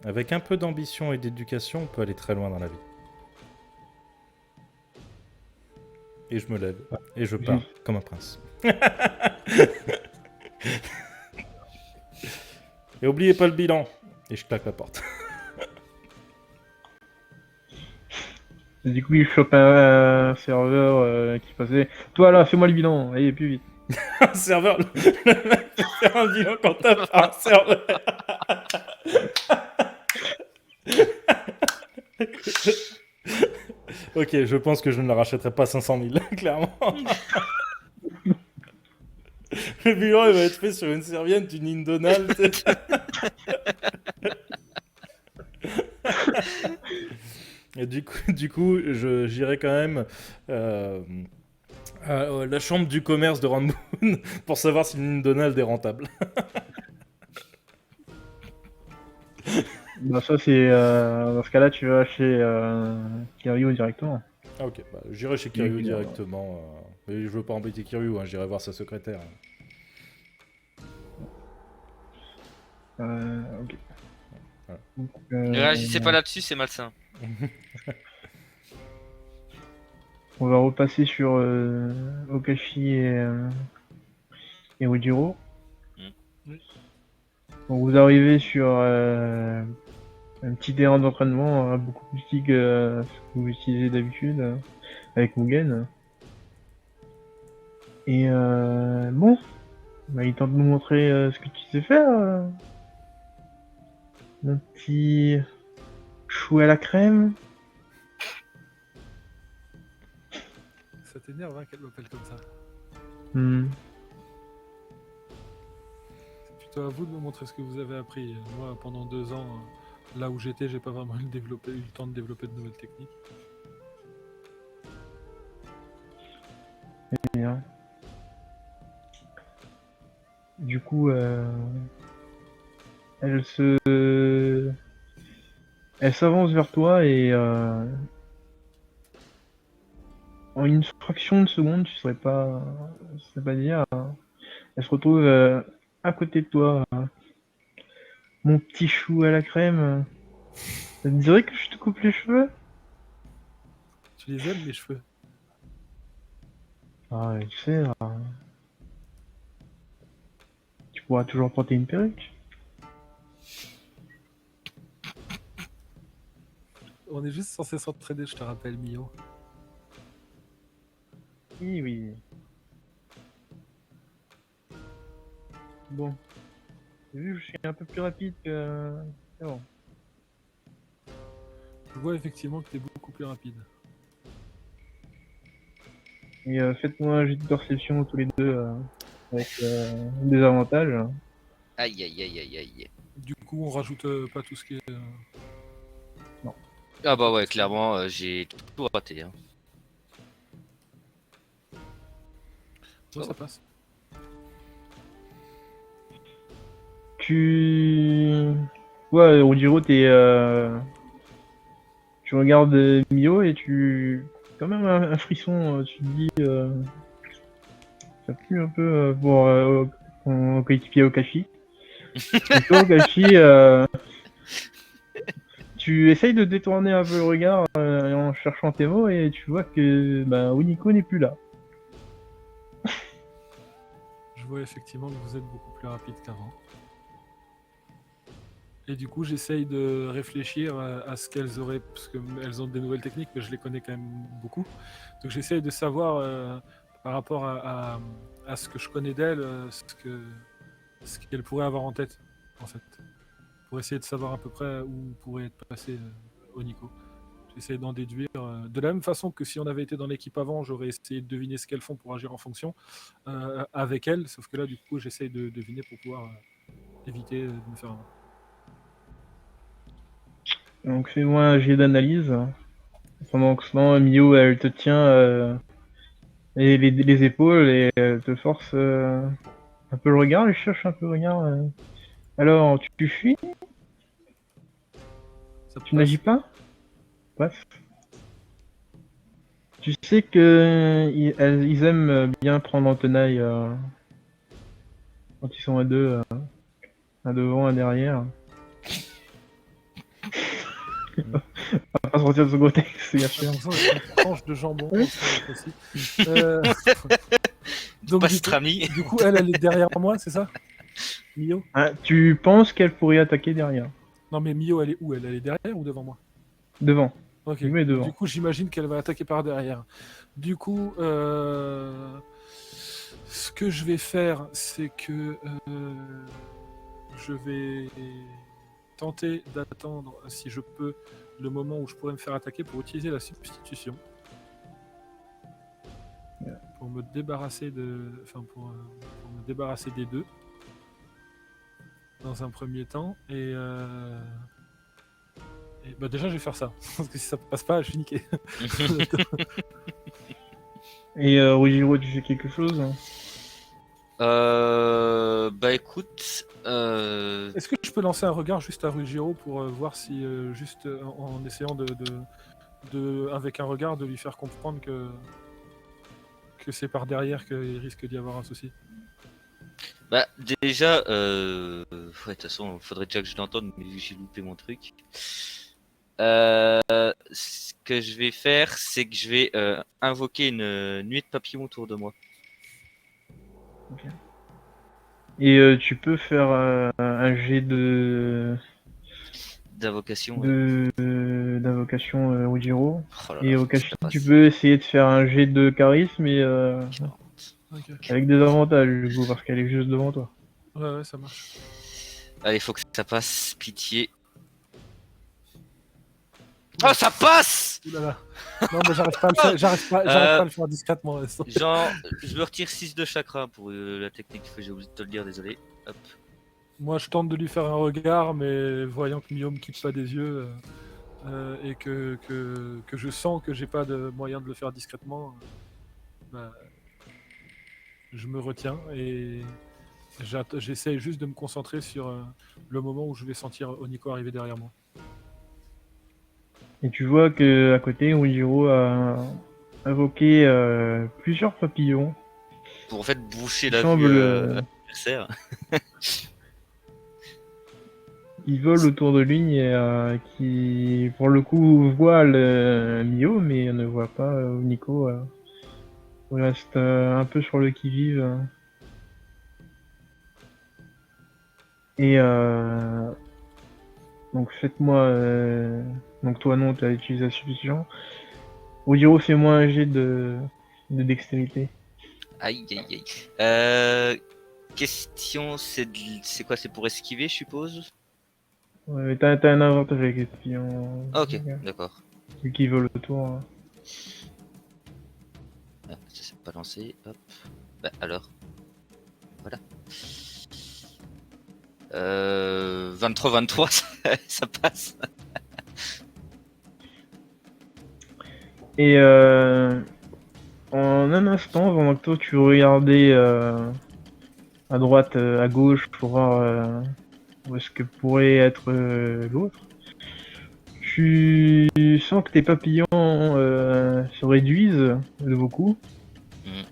Avec un peu d'ambition et d'éducation, on peut aller très loin dans la vie. Et je me lève. Et je pars, comme un prince. Et oubliez pas le bilan. Et je claque la porte. Et du coup, il chope un serveur qui passait. Toi là, fais-moi le bilan, allez, plus vite. Un serveur, le mec qui fait un bilan quand tape un serveur. Ok, je pense que je ne la rachèterai pas 500 000, clairement. Le bilan, il va être fait sur une serviette du Nindonald. Et du coup j'irai quand même à la chambre du commerce de Ranboon pour savoir si le Nindonald est rentable. Bah ça c'est dans ce cas-là tu vas chez Kiryu directement. Ah ok, bah, j'irai chez Kiryu directement. Mais je veux pas embêter Kiryu, hein, j'irai voir sa secrétaire. Ok. Voilà. Donc, Ne réagissez pas là-dessus, c'est malsain. on va repasser sur Okashi et Ojiro. Mm. Donc vous arrivez sur un petit terrain d'entraînement beaucoup plus petit que ce que vous utilisez d'habitude avec Mugen. Et bon, bah, il tente de nous montrer ce que tu sais faire. Mon petit chou à la crème. Ça t'énerve hein, qu'elle m'appelle comme ça. Hmm. C'est plutôt à vous de me montrer ce que vous avez appris. Moi, pendant 2 ans, là où j'étais, j'ai pas vraiment eu le temps de développer de nouvelles techniques. Bien. Du coup, elle s'avance vers toi et en une fraction de seconde, tu saurais pas dire. Elle se retrouve à côté de toi. Mon petit chou à la crème. Ça te dirait que je te coupe les cheveux? Tu les aimes, mes cheveux? Ah, tu sais, tu pourras toujours porter une perruque. On est juste censé s'entraider, je te rappelle, Mio. Oui, oui. Bon. Vu que je suis un peu plus rapide que... C'est bon. Je vois effectivement que t'es beaucoup plus rapide. Et faites-moi un jet de perception tous les deux avec des avantages. Aïe aïe aïe aïe aïe. Du coup, on rajoute pas tout ce qui est... Non. Ah bah ouais, clairement, j'ai tout raté. Hein. Ouais, ça passe. Ouais, Ruggiero, tu regardes Mio et tu... Quand même un frisson, tu te dis... Ça pue un peu pour ton coéquipier Okashi. Et toi, Okashi, tu essayes de détourner un peu le regard en cherchant tes mots et tu vois que Unico n'est plus là. Je vois effectivement que vous êtes beaucoup plus rapide qu'avant. Et du coup, j'essaye de réfléchir à ce qu'elles auraient, parce qu'elles ont des nouvelles techniques, mais je les connais quand même beaucoup. Donc j'essaye de savoir, par rapport à ce que je connais d'elles, ce qu'elles pourraient avoir en tête, en fait. Pour essayer de savoir à peu près où pourrait être passé Oniko. J'essaie d'en déduire. De la même façon que si on avait été dans l'équipe avant, j'aurais essayé de deviner ce qu'elles font pour agir en fonction avec elles, sauf que là, du coup, j'essaye de deviner pour pouvoir éviter de me faire avoir. Donc fais-moi un jet d'analyse. Pendant que sinon, Mio, elle te tient les épaules et elle te force un peu le regard, elle cherche un peu le regard. Alors, tu fuis? Ça Tu passe. n'agis pas? Passe. Tu sais que ils aiment bien prendre en tenaille quand ils sont à deux, un devant, un derrière. On va pas sortir de ce contexte, bien J'ai sûr. l'impression d'être une tranche de jambon. Aussi. Donc, Pas du coup, Strami. du coup, elle est derrière moi, c'est ça Mio Ah, tu penses qu'elle pourrait attaquer derrière? Non, mais Mio, elle est où elle est derrière ou devant moi? Devant. Ok. Tu mets devant. Du coup, j'imagine qu'elle va attaquer par derrière. Du coup, ce que je vais faire, c'est que je vais tenter d'attendre, si je peux, le moment où je pourrais me faire attaquer pour utiliser la substitution. Pour me débarrasser pour me débarrasser des deux. Dans un premier temps. Et bah déjà, je vais faire ça. Parce que si ça passe pas, je suis niqué. Et Rugiro, tu fais quelque chose? Bah écoute, Est-ce que je peux lancer un regard juste à Ruggiero pour voir si, juste en essayant avec un regard, de lui faire comprendre que c'est par derrière qu'il risque d'y avoir un souci? bah déjà, ouais, de toute façon, faudrait déjà que je l'entende, mais vu que j'ai loupé mon truc. Ce que je vais faire, c'est que je vais invoquer une nuée de papillons autour de moi. Et tu peux faire un jet D'invocation. Ouais. d'invocation Rugiro. Oh là Et là, au faut que Kashi, ça passe. tu peux essayer de faire un jet de charisme et 40. Ok. avec des avantages du coup, parce qu'elle est juste devant toi. Ouais, ça marche. Allez, faut que ça passe, pitié. Oh, ça passe! Ouh là là. Non, mais j'arrive pas à le faire, j'arrive pas à le faire discrètement. Là. Genre, je me retire 6 de chakra pour la technique, j'ai oublié de te le dire, désolé. Hop. Moi, je tente de lui faire un regard, mais voyant que Mio me quitte pas des yeux et que je sens que j'ai pas de moyen de le faire discrètement, bah, je me retiens et j'essaye juste de me concentrer sur le moment où je vais sentir Oniko arriver derrière moi. Et tu vois que à côté, Rugiro a invoqué plusieurs papillons. Pour en fait boucher Il la semble, vue adversaire. Ils volent autour de lui et qui, pour le coup, voient le Mio, mais ne voient pas Nico. Il reste un peu sur le qui-vive. Et donc faites-moi... donc toi non, tu as utilisé la substitution. Odiro, fais-moi un jet de dextérité. Aïe aïe aïe. Question, c'est quoi? C'est pour esquiver, je suppose? Ouais, t'as un avantage avec les papillons. Ok, d'accord. Vu qu'ils volent autour. Hein. Ah, ça s'est pas lancé. Hop. Bah alors. Voilà. 23-23, ça passe. Et en un instant, pendant que toi tu regardais à droite, à gauche pour voir où est-ce que pourrait être l'autre, tu sens que tes papillons se réduisent de beaucoup. Mm.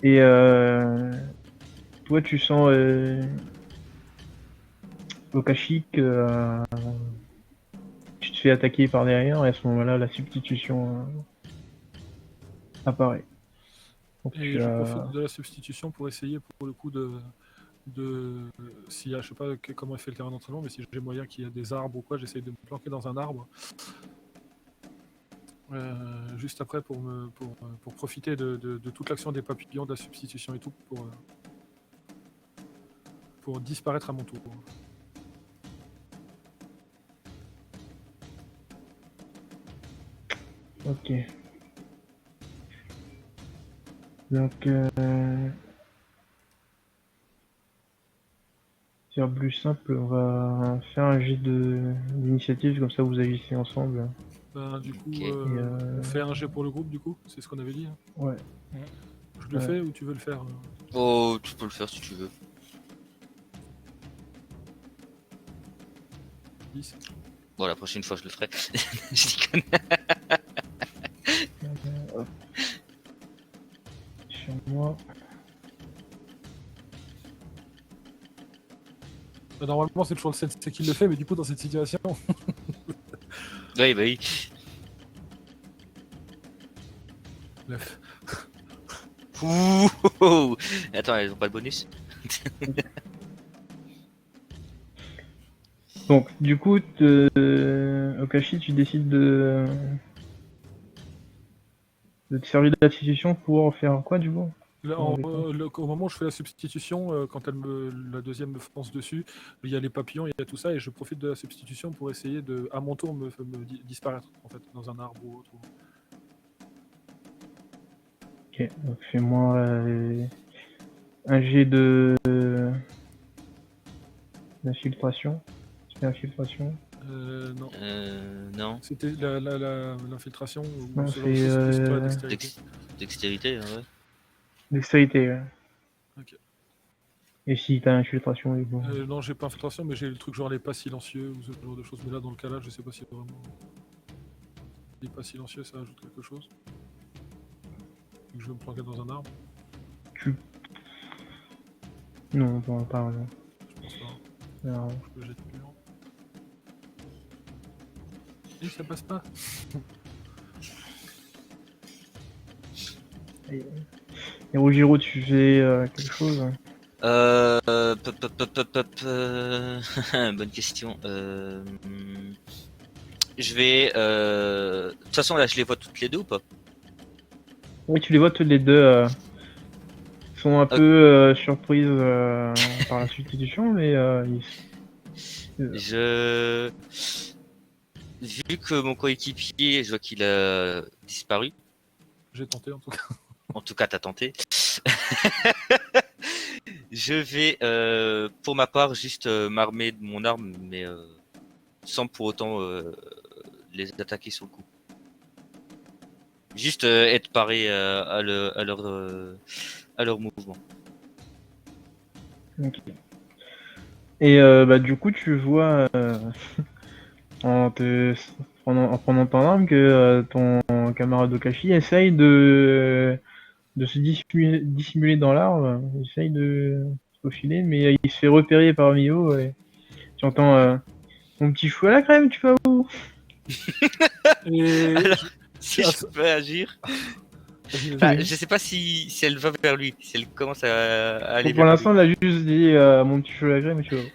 Et toi tu sens Okashi que tu te fais attaquer par derrière et à ce moment-là la substitution apparaît. Donc, Et je profite de la substitution pour essayer pour le coup s'il y a, je sais pas comment il fait le terrain d'entraînement, mais si j'ai moyen qu'il y a des arbres ou quoi, j'essaye de me planquer dans un arbre. Juste après pour profiter de toute l'action des papillons, de la substitution et tout pour disparaître à mon tour. Ok. Donc, c'est plus simple, on va faire un jet d'initiative, comme ça vous agissez ensemble. Ben, du coup, Ok. on fait un jet pour le groupe, du coup, c'est ce qu'on avait dit. Hein. Ouais. Je le Ouais. fais ou tu veux le faire Oh, tu peux le faire si tu veux. 10. Bon, la prochaine fois je le ferai. Je dis conne. Hop. Sur moi. Normalement, c'est toujours le sensei qui le fait, mais du coup, dans cette situation. Oui, bah oui. 9. Ouh, oh, oh. Attends, elles ont pas le bonus? Donc, du coup, Okashi, tu décides de te servir de l'institution pour faire quoi, du coup? Là, Ouais, d'accord. au moment où je fais la substitution, quand la deuxième me fonce dessus, il y a les papillons, il y a tout ça, et je profite de la substitution pour essayer de, à mon tour, disparaître en fait dans un arbre ou autre. Ok, donc fais-moi un jet d'infiltration. Tu fais infiltration. Non, Non. c'était l'infiltration ou Non, ce genre de c'est choses, plus pas la dextérité. Dextérité, hein, ouais. dextérité. Ouais. Ok. Et si t'as infiltration, du coup. Non, j'ai pas infiltration, mais j'ai le truc genre les pas silencieux ou ce genre de choses. Mais là, dans le cas là, je sais pas si vraiment les pas silencieux ça ajoute quelque chose. Vu que je vais me planquer dans un arbre, Non, pas vraiment. je pense pas. Alors, Je peux jeter plus loin. Et ça passe pas. et Rugiro, tu fais quelque chose? Bonne question. Je vais. De toute façon, là, je les vois toutes les deux ou pas? Oui, tu les vois tous les deux. Sont un peu surprises par la substitution, mais Je. Vu que mon coéquipier, je vois qu'il a disparu. J'ai tenté en tout cas. En tout cas, t'as tenté. Je vais, pour ma part, juste m'armer de mon arme, mais sans pour autant les attaquer sur le coup. Juste être paré à leur mouvement. ok. Et bah, du coup, tu vois en prenant ton arme que ton camarade Okashi essaye de se dissimuler dans l'arbre, il essaye de se faufiler, mais il se fait repérer par Mio et tu entends mon petit chou à la crème, tu vas où? Et Alors, si Ah, je peux agir. vas-y, Enfin, vas-y. je sais pas si elle va vers lui, si elle commence à aller Bon, pour vers l'instant, lui. il a juste dit mon petit chou à la crème, tu vas où?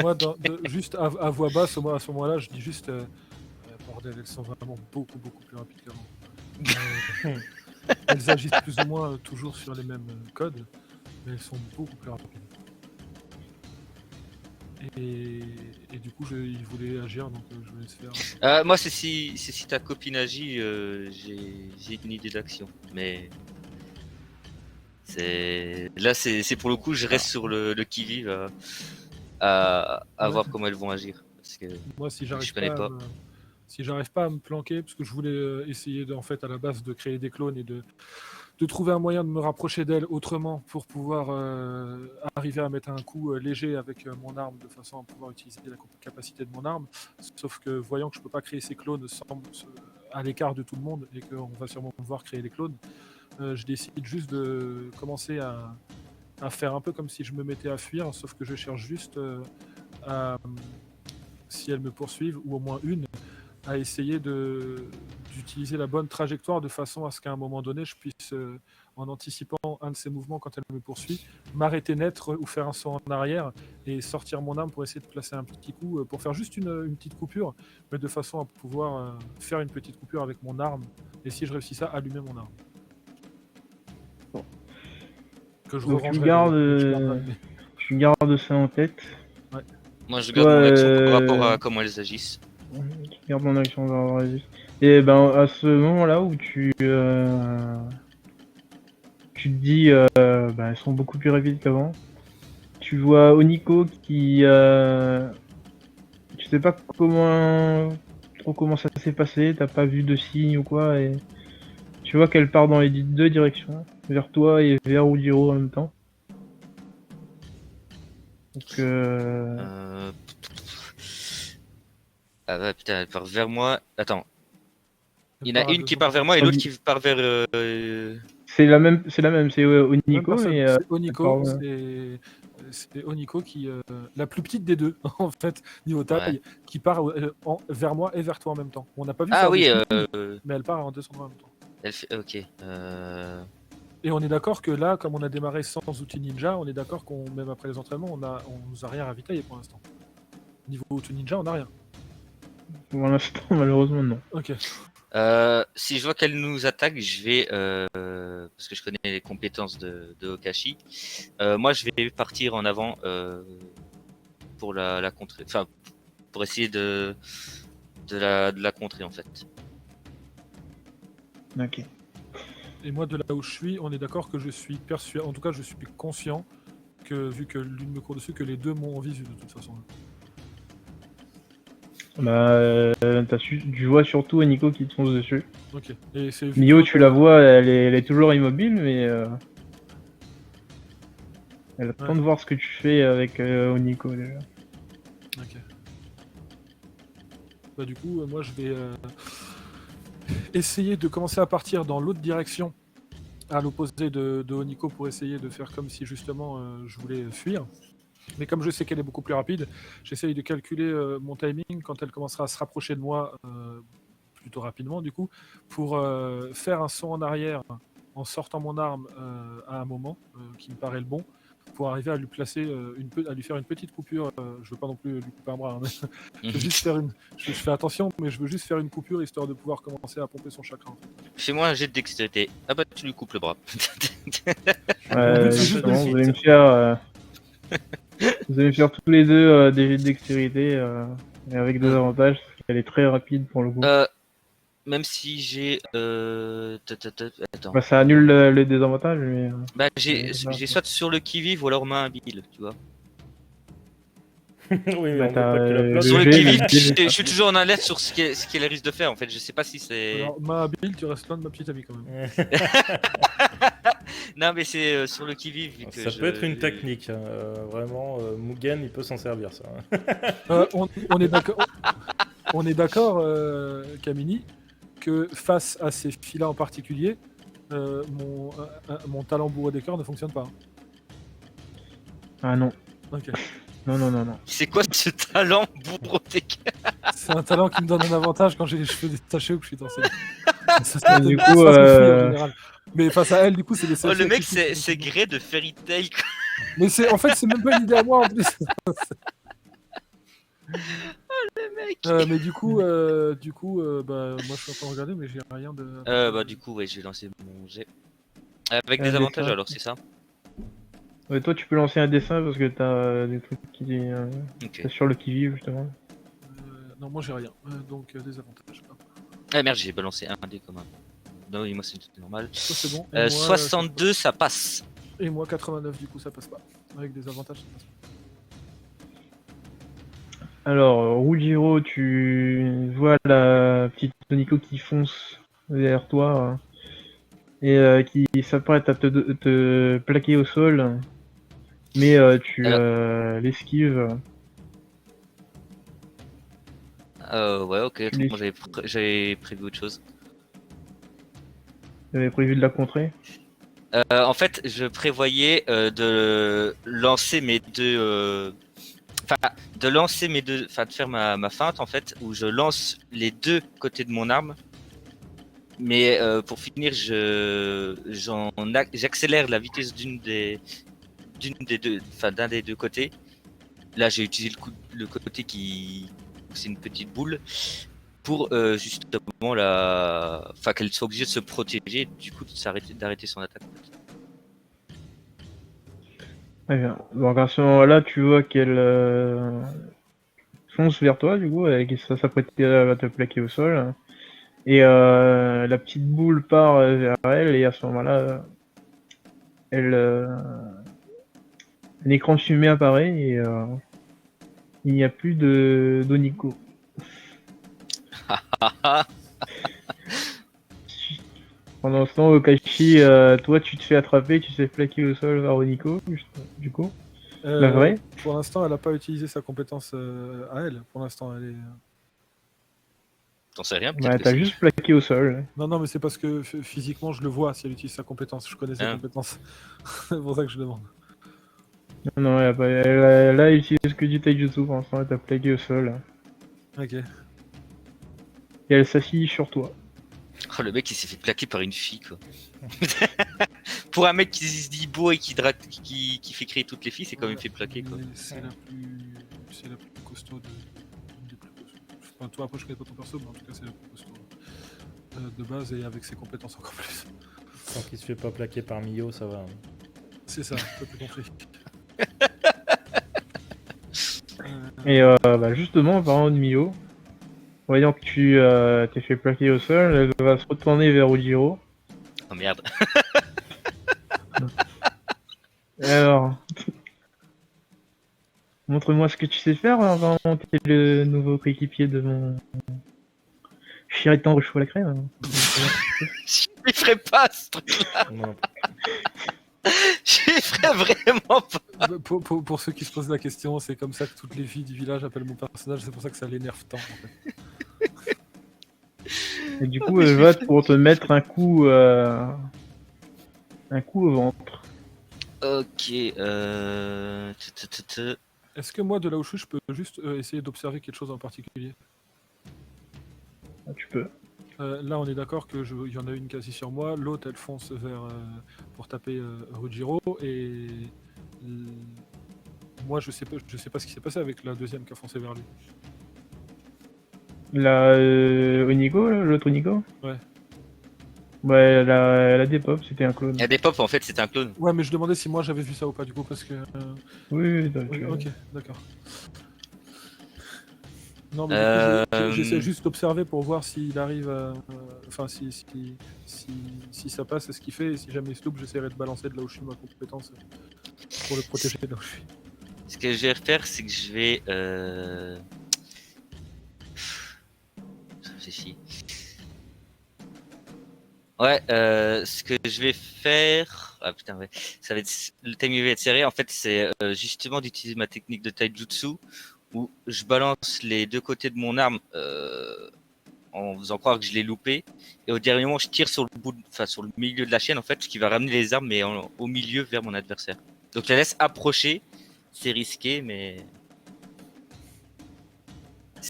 Moi, juste à voix basse, à ce moment-là, je dis juste bordel, elles sont vraiment beaucoup plus rapides qu'avant. Elles agissent plus ou moins toujours sur les mêmes codes, mais elles sont beaucoup plus rapides. Et du coup, il voulait agir, donc je vais laisse faire. Moi, c'est si ta copine agit, j'ai une idée d'action. Mais c'est pour le coup, je reste sur le qui-vive à Ouais. voir comment elles vont agir. Parce que Moi, si je j'arrive connais pas, pas. si j'arrive pas à me planquer, parce que je voulais essayer en fait à la base de créer des clones et de trouver un moyen de me rapprocher d'elle autrement pour pouvoir arriver à mettre un coup léger avec mon arme de façon à pouvoir utiliser la capacité de mon arme. Sauf que voyant que je peux pas créer ces clones à l'écart de tout le monde et qu'on va sûrement devoir créer les clones, je décide juste de commencer à faire un peu comme si je me mettais à fuir, sauf que je cherche juste si elles me poursuivent, ou au moins une, à essayer d'utiliser la bonne trajectoire de façon à ce qu'à un moment donné, je puisse, en anticipant un de ces mouvements quand elle me poursuit, m'arrêter net ou faire un saut en arrière et sortir mon arme pour essayer de placer un petit coup, pour faire juste une petite coupure, mais de façon à pouvoir faire une petite coupure avec mon arme, et si je réussis ça, allumer mon arme. Bon. Que je Donc rerangerai d'ailleurs. tu gardes ça en tête. Moi, je Toi, garde mon action par rapport à comment elles agissent. Tu gardes mon action dans la résiste. Et ben à ce moment-là où tu te dis elles sont beaucoup plus rapides qu'avant. Tu vois Oniko qui tu sais pas comment ça s'est passé, t'as pas vu de signe ou quoi, et tu vois qu'elle part dans les deux directions, vers toi et vers Ujiro en même temps. Donc Ah ouais, putain, elle part vers moi. Attends. Il y en a part à une qui deux part vers moi et l'autre endroits. qui part vers. c'est la même, c'est Même Oniko, personne, mais c'est elle Oniko, part, c'est c'est Oniko qui la plus petite des deux en fait niveau taille, qui part vers moi et vers toi en même temps. On n'a pas vu. Ah faire oui, de speed, mais elle part en descendant en même temps. elle fait... ok. Et on est d'accord que là, comme on a démarré sans outil ninja, on est d'accord qu'on même après les entraînements, on nous a rien ravitaillé pour l'instant. Niveau outil ninja, on n'a rien. Pour l'instant, malheureusement, non. Ok. Si je vois qu'elle nous attaque, je vais parce que je connais les compétences de Okashi. Moi, je vais partir en avant pour la contrer. Enfin, pour essayer de la contrer en fait. Ok. Et moi, de là où je suis, on est d'accord que je suis persuadé, en tout cas, je suis conscient que, vu que l'une me court dessus, que les deux m'ont en visu de toute façon. Bah, tu vois surtout Nico qui te fonce dessus. Ok. Et c'est Mio, tu la vois, elle est toujours immobile, mais elle attend de voir ce que tu fais avec Oniko déjà. Ok. Bah du coup, moi je vais essayer de commencer à partir dans l'autre direction, à l'opposé de Oniko, pour essayer de faire comme si justement je voulais fuir. Mais comme je sais qu'elle est beaucoup plus rapide, j'essaye de calculer mon timing quand elle commencera à se rapprocher de moi plutôt rapidement du coup, pour faire un saut en arrière en sortant mon arme à un moment qui me paraît le bon, pour arriver à lui placer à lui faire une petite coupure. Je veux pas non plus lui couper un bras, hein, je veux juste faire je fais attention, mais je veux juste faire une coupure histoire de pouvoir commencer à pomper son chakra. Fais-moi un jet de dextérité. Ah bah tu lui coupes le bras. Justement, vous allez me faire... Vous allez me faire tous les deux des jets de dextérité et avec des avantages, parce qu'elle est très rapide pour le coup. Même si j'ai... Attends. Bah, ça annule le désavantage, mais... Bah j'ai soit sur le qui-vive ou alors main habile, tu vois. Oui, mais Bah, on veut pas que la le place... Sur le jet, qui-vive, le jet, je suis toujours en alerte sur ce qu'elle risque de faire en fait. Je sais pas si c'est... Alors, ma Bill, tu restes loin de ma petite amie quand même. Non mais c'est sur le qui-vive. vu que Ça peut être une technique, hein. Vraiment, Mugen il peut s'en servir ça. On est d'accord, on est d'accord, Kamini, que face à ces filles-là en particulier, mon talent bourreau des cœurs ne fonctionne pas. Ah non. Ok. Non. C'est quoi ce talent bourreau des cœurs? C'est un talent qui me donne un avantage quand j'ai les cheveux détachés ou que je suis dansé. Et du coup, en général. Mais face à elle, du coup, c'est des Oh seuls le mec sacrifices c'est qui- Grey de Fairy Tail quoi. Mais en fait, c'est même pas une idée à moi en plus. Le mec. Mais du coup, bah, moi je suis en train de regarder, mais j'ai rien de. Bah du coup ouais je vais lancer mon jet. Avec Un des avantages dessin. alors c'est ça? Ouais, toi, tu peux lancer un dessin parce que t'as des trucs qui... Ok. t'as sur le qui-vive, justement. Non, moi j'ai rien. Donc des avantages. Hop. Ah merde j'ai balancé un dé comme un... Non oui moi c'est normal. Ça c'est bon. Et moi, 62 ça passe. Et moi 89 du coup ça passe pas. Avec des avantages ça passe pas. Alors, Rujiro, tu vois la petite Nico qui fonce derrière toi et qui s'apprête à te plaquer au sol, mais tu l'esquives. Ouais ok, Tu moi j'avais prévu autre chose. Tu avais prévu de la contrer. En fait, je prévoyais de lancer mes deux, de faire ma feinte en fait, où je lance les deux côtés de mon arme. Mais pour finir, j'accélère la vitesse d'un des deux côtés. Là, j'ai utilisé le côté qui, c'est une petite boule, pour justement qu'elle soit obligée de se protéger, et du coup d'arrêter son attaque. Très bien. Donc à ce moment-là, tu vois qu'elle fonce vers toi, du coup, et qu'elle s'apprête à te plaquer au sol. Et la petite boule part vers elle, et à ce moment-là, un écran de fumée apparaît, et il n'y a plus d'Oniko. Pendant ce temps, Okashi, toi tu te fais attraper, tu te fais plaquer au sol par Oniko, du coup. La vraie. Pour l'instant, elle a pas utilisé sa compétence à elle. Pour l'instant, elle est. T'en sais rien, peut-être Bah, que t'as c'est- juste plaqué au sol. Non, mais c'est parce que physiquement, je le vois si elle utilise sa compétence. Je connais sa Ah. compétence. C'est pour ça que je demande. Non, elle a utilisé que du taijutsu pour l'instant, elle t'a plaqué au sol. Ok. Et elle s'assied sur toi. Oh, le mec il s'est fait plaquer par une fille quoi. Pour un mec qui se dit beau et qui fait crier toutes les filles, c'est quand même fait plaquer quoi. Mais c'est la plus costaud des plus costauds. Enfin, toi, après, je connais pas ton perso, mais en tout cas, c'est la plus costaud de base et avec ses compétences encore plus. Tant qu'il se fait pas plaquer par Mio, ça va. C'est ça, t'as tout compris. Et justement, en parlant de Mio, voyant que tu t'es fait plaquer au sol, elle va se retourner vers Ujiro. Oh merde. Et alors, montre-moi ce que tu sais faire, avant t'es le nouveau coéquipier de mon Chiritan au cheveux à la crème. Je les ferai pas ce truc. Non, Je les ferai vraiment pas. Pour ceux qui se posent la question, c'est comme ça que toutes les filles du village appellent mon personnage, c'est pour ça que ça l'énerve tant. En fait. Et du coup, elle va pour te mettre un coup au ventre. Ok. Est-ce que moi, de là où je suis, je peux juste essayer d'observer quelque chose en particulier? Ah, tu peux. Là, on est d'accord que il y en a une quasi sur moi, l'autre elle fonce vers pour taper Rujiro et moi je sais pas ce qui s'est passé avec la deuxième qui a foncé vers lui. La Onigo, là, l'autre Onigo. Ouais. Ouais, elle a des pops, c'était un clone. Il y a des pop en fait, c'est un clone. Ouais, mais je demandais si moi j'avais vu ça ou pas du coup parce que. Oui, Oui, ok, d'accord. Non, mais du coup, j'essaie juste d'observer pour voir s'il arrive à. Enfin, si ça passe, ce qu'il fait, et si jamais il se loupe, j'essaierai de balancer de là où je suis ma compétence pour le protéger de là où je suis. Ce que je vais faire, c'est que je vais. Je réfléchis. Ouais, ce que je vais faire. Ah putain, ouais. Ça va être... Le timing va être serré. En fait, c'est justement d'utiliser ma technique de taijutsu où je balance les deux côtés de mon arme en faisant croire que je l'ai loupé. Et au dernier moment, je tire sur le bout, sur le milieu de la chaîne en fait, ce qui va ramener les armes, mais au milieu vers mon adversaire. Donc je la laisse approcher. C'est risqué, mais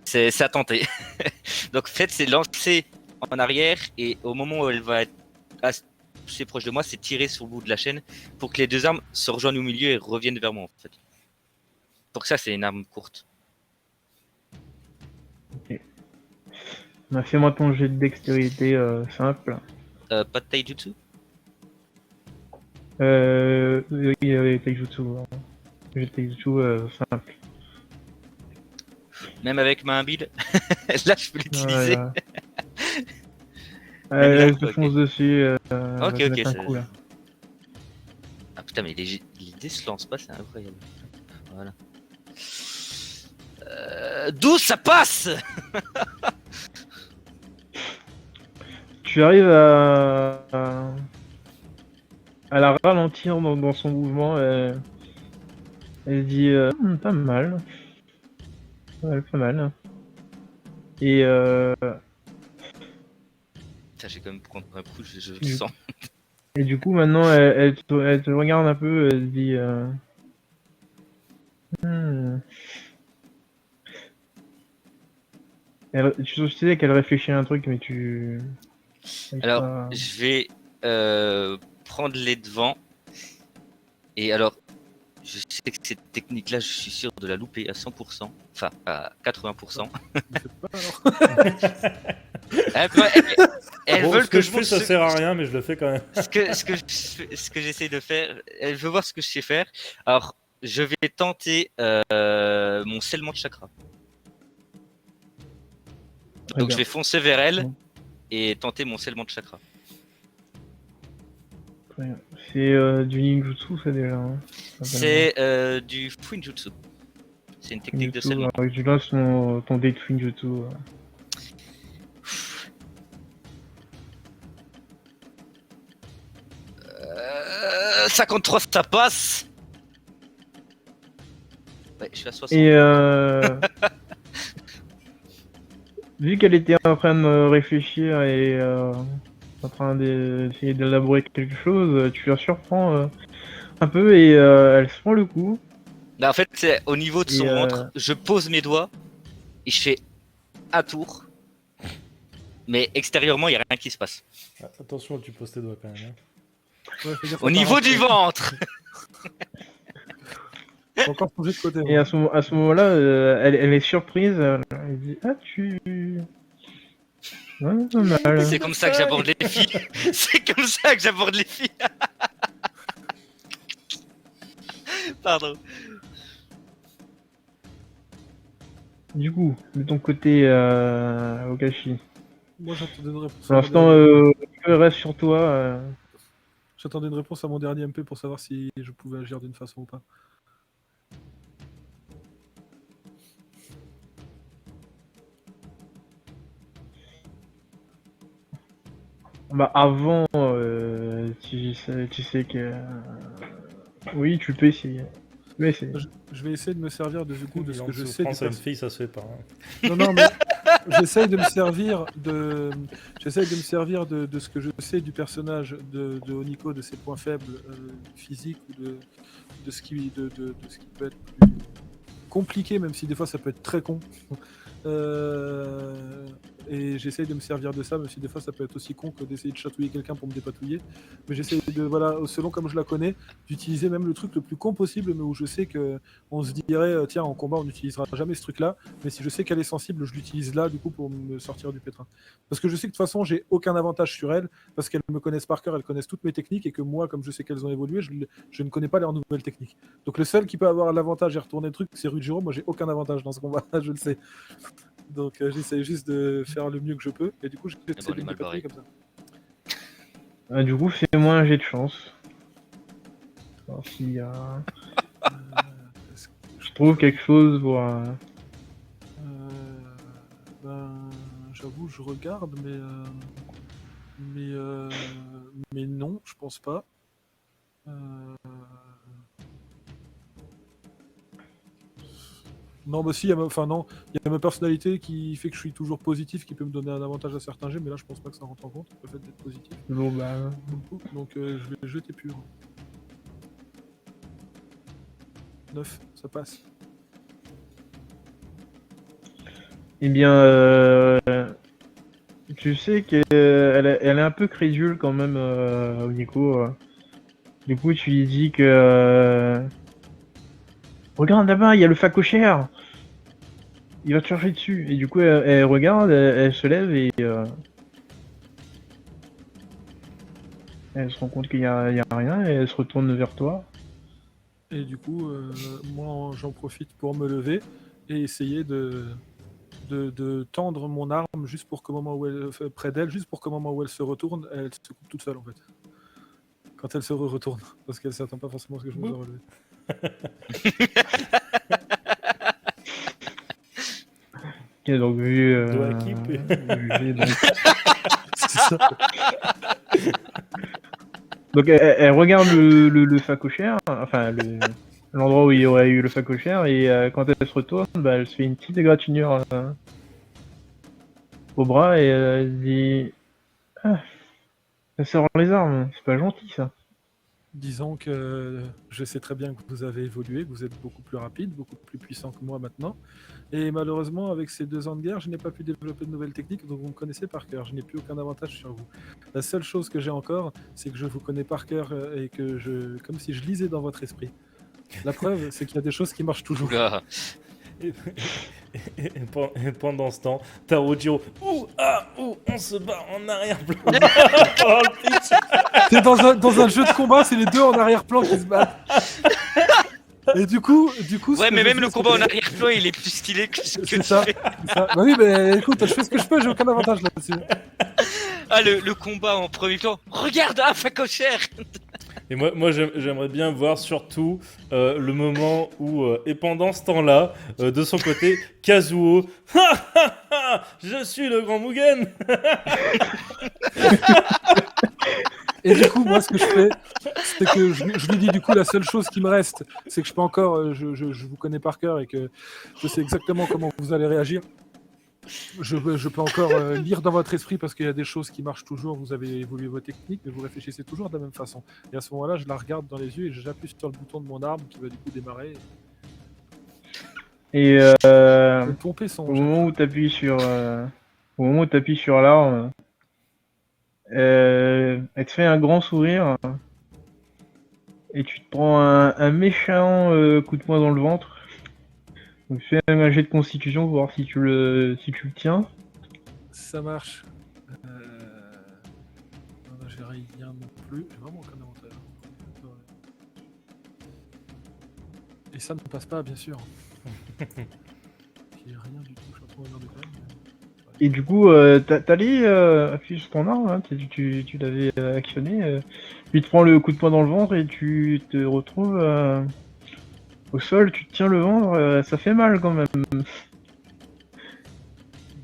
c'est à tenter. Donc en fait, c'est lancer en arrière et au moment où elle va être assez proche de moi, c'est tirer sur le bout de la chaîne pour que les deux armes se rejoignent au milieu et reviennent vers moi en fait. Pour ça, c'est une arme courte. Ok. Bah, fais-moi ton jet de dextérité simple. Pas de taijutsu? Oui, taijutsu. Jet de taijutsu simple. Même avec ma build? Là, je peux l'utiliser. Elle te fonce dessus. Ok, va te mettre un c'est... coup, là. Ah putain, mais les dés se lancent pas, c'est incroyable. Voilà. 12, ça passe! Tu arrives à la ralentir dans son mouvement. Elle dit pas mal. Pas mal. Et Putain, j'ai quand même prendre un coup, je le sens. Et du coup, maintenant, elle te regarde un peu, elle se dit tu sais qu'elle réfléchit à un truc, mais tu... Alors, je vais prendre les devants. Et alors, je sais que cette technique-là, je suis sûr de la louper à 100%. Enfin, à 80%. Elles bon, veulent ce que je fais, ça sert à rien, mais je le fais quand même. ce que j'essaie de faire, elle veut voir ce que je sais faire. Alors, je vais tenter mon scellement de chakra. Donc, je vais foncer vers elle et tenter mon scellement de chakra. C'est du ninjutsu, ça déjà. Hein. C'est du Fuinjutsu. C'est une technique de scellement. Tu lances ton dé de Fuinjutsu. 53, ça passe. Ouais, je suis à 60. Et vu qu'elle était en train de réfléchir et en train d'essayer d'élaborer quelque chose, tu la surprends un peu et elle se prend le coup. Là, en fait, c'est au niveau de son Et, ventre, je pose mes doigts et je fais un tour. Mais extérieurement, il n'y a rien qui se passe. Ah, attention, tu poses tes doigts quand même. Ouais, fais gaffe à Au pas niveau rentrer. du ventre. Faut encore changer de côté. Et hein. à ce moment-là, elle est surprise. Elle dit ah tu. Ouais, pas mal. C'est comme ça que j'aborde les filles. C'est comme ça que j'aborde les filles. Pardon. Du coup, de ton côté, Okashi. Moi, j'attendais une réponse. Pour l'instant, il reste sur toi. J'attendais une réponse à mon dernier MP pour savoir si je pouvais agir d'une façon ou pas. Bah avant, tu sais que... oui, tu peux essayer. Tu peux essayer. Je vais essayer de me servir de, du coup, de ce que je sais. France à une fille, ça se fait pas. Hein. Non, mais j'essaye de me servir de ce que je sais du personnage de Oniko, de ses points faibles physiques ou de ce qui peut être plus compliqué, même si des fois ça peut être très con. Et j'essaye de me servir de ça, même si des fois ça peut être aussi con que d'essayer de chatouiller quelqu'un pour me dépatouiller. Mais j'essaye de, voilà, selon comme je la connais, d'utiliser même le truc le plus con possible, mais où je sais que on se dirait, tiens, en combat on n'utilisera jamais ce truc-là, mais si je sais qu'elle est sensible, je l'utilise là, du coup, pour me sortir du pétrin. Parce que je sais que de toute façon, j'ai aucun avantage sur elle, parce qu'elles me connaissent par cœur, elles connaissent toutes mes techniques, et que moi, comme je sais qu'elles ont évolué, je ne connais pas leurs nouvelles techniques. Donc le seul qui peut avoir l'avantage et retourner le truc, c'est Rujiro. Moi, j'ai aucun avantage dans ce combat, je le sais. Donc j'essaie juste de faire le mieux que je peux, et du coup j'essaie bon, de me dépatouiller comme ça. Du coup, fais-moi un jet de chance. Alors s'il y a... je trouve quelque chose pour... Ben, j'avoue, je regarde, mais non, je pense pas. Non, bah si, il y a ma personnalité qui fait que je suis toujours positif, qui peut me donner un avantage à certains jets, mais là je pense pas que ça rentre en compte, le fait d'être positif. Bon bah... Donc je vais jeter pur. 9, ça passe. Eh bien, tu sais qu'elle elle est un peu crédule quand même, Nico. Du coup, tu lui dis que... regarde là-bas, il y a le facochère. Il va te chercher dessus. Et du coup, elle regarde, elle se lève et... elle se rend compte qu'il y a rien et elle se retourne vers toi. Et du coup, moi j'en profite pour me lever et essayer de tendre mon arme juste pour qu'au moment où elle près d'elle, juste pour qu'au moment où elle se retourne, elle se coupe toute seule en fait. Quand elle se retourne, parce qu'elle s'attend pas forcément à ce que je me sois relevé. Ok, donc vu... De la keep. vu- donc... C'est ça. Donc elle regarde le facochère, enfin l'endroit où il y aurait eu le facochère, et quand elle se retourne, bah, elle se fait une petite égratignure au bras et elle dit ah, ça sort les armes, c'est pas gentil ça. Disons que je sais très bien que vous avez évolué, que vous êtes beaucoup plus rapide, beaucoup plus puissant que moi maintenant. Et malheureusement, avec ces 2 ans de guerre, je n'ai pas pu développer de nouvelles techniques, donc vous me connaissez par cœur. Je n'ai plus aucun avantage sur vous. La seule chose que j'ai encore, c'est que je vous connais par cœur et que comme si je lisais dans votre esprit. La preuve, c'est qu'il y a des choses qui marchent toujours. Oula. Et pendant ce temps, t'as Rojiro. Ouh, on se bat en arrière-plan. Oh, le pitch. T'es dans un jeu de combat, c'est les deux en arrière-plan qui se battent. Et du coup. Ouais, mais même le combat en arrière-plan, il est plus stylé que ce que C'est tu ça. fais. Bah oui, mais écoute, je fais ce que je peux, j'ai aucun avantage là-dessus. Ah, le combat en premier plan. Regarde, un facochère. Et moi j'aimerais bien voir surtout le moment où, et pendant ce temps-là, de son côté, Kazuo, je suis le grand Mugen. Et du coup, moi, ce que je fais, c'est que je lui dis, du coup, la seule chose qui me reste, c'est que je peux encore, je vous connais par cœur et que je sais exactement comment vous allez réagir. Je peux encore lire dans votre esprit parce qu'il y a des choses qui marchent toujours, vous avez évolué vos techniques, mais vous réfléchissez toujours de la même façon. Et à ce moment-là, je la regarde dans les yeux et j'appuie sur le bouton de mon arme qui va du coup démarrer. Et Je vais pomper son au jet. moment où t'appuies sur, au moment où t'appuies sur l'arme, elle te fait un grand sourire et tu te prends un méchant coup de poing dans le ventre. Donc fais un jet de constitution pour voir si tu le tiens. Ça marche. Non, là, j'ai rien non plus. J'ai vraiment aucun avantage. Et ça ne passe pas, bien sûr. J'ai rien du tout. Je suis en train de regarder quand même. Et du coup, t'allais appuyer sur ton arme, hein, tu l'avais actionné. Puis il te prend le coup de poing dans le ventre et tu te retrouves au sol, tu te tiens le ventre, ça fait mal quand même.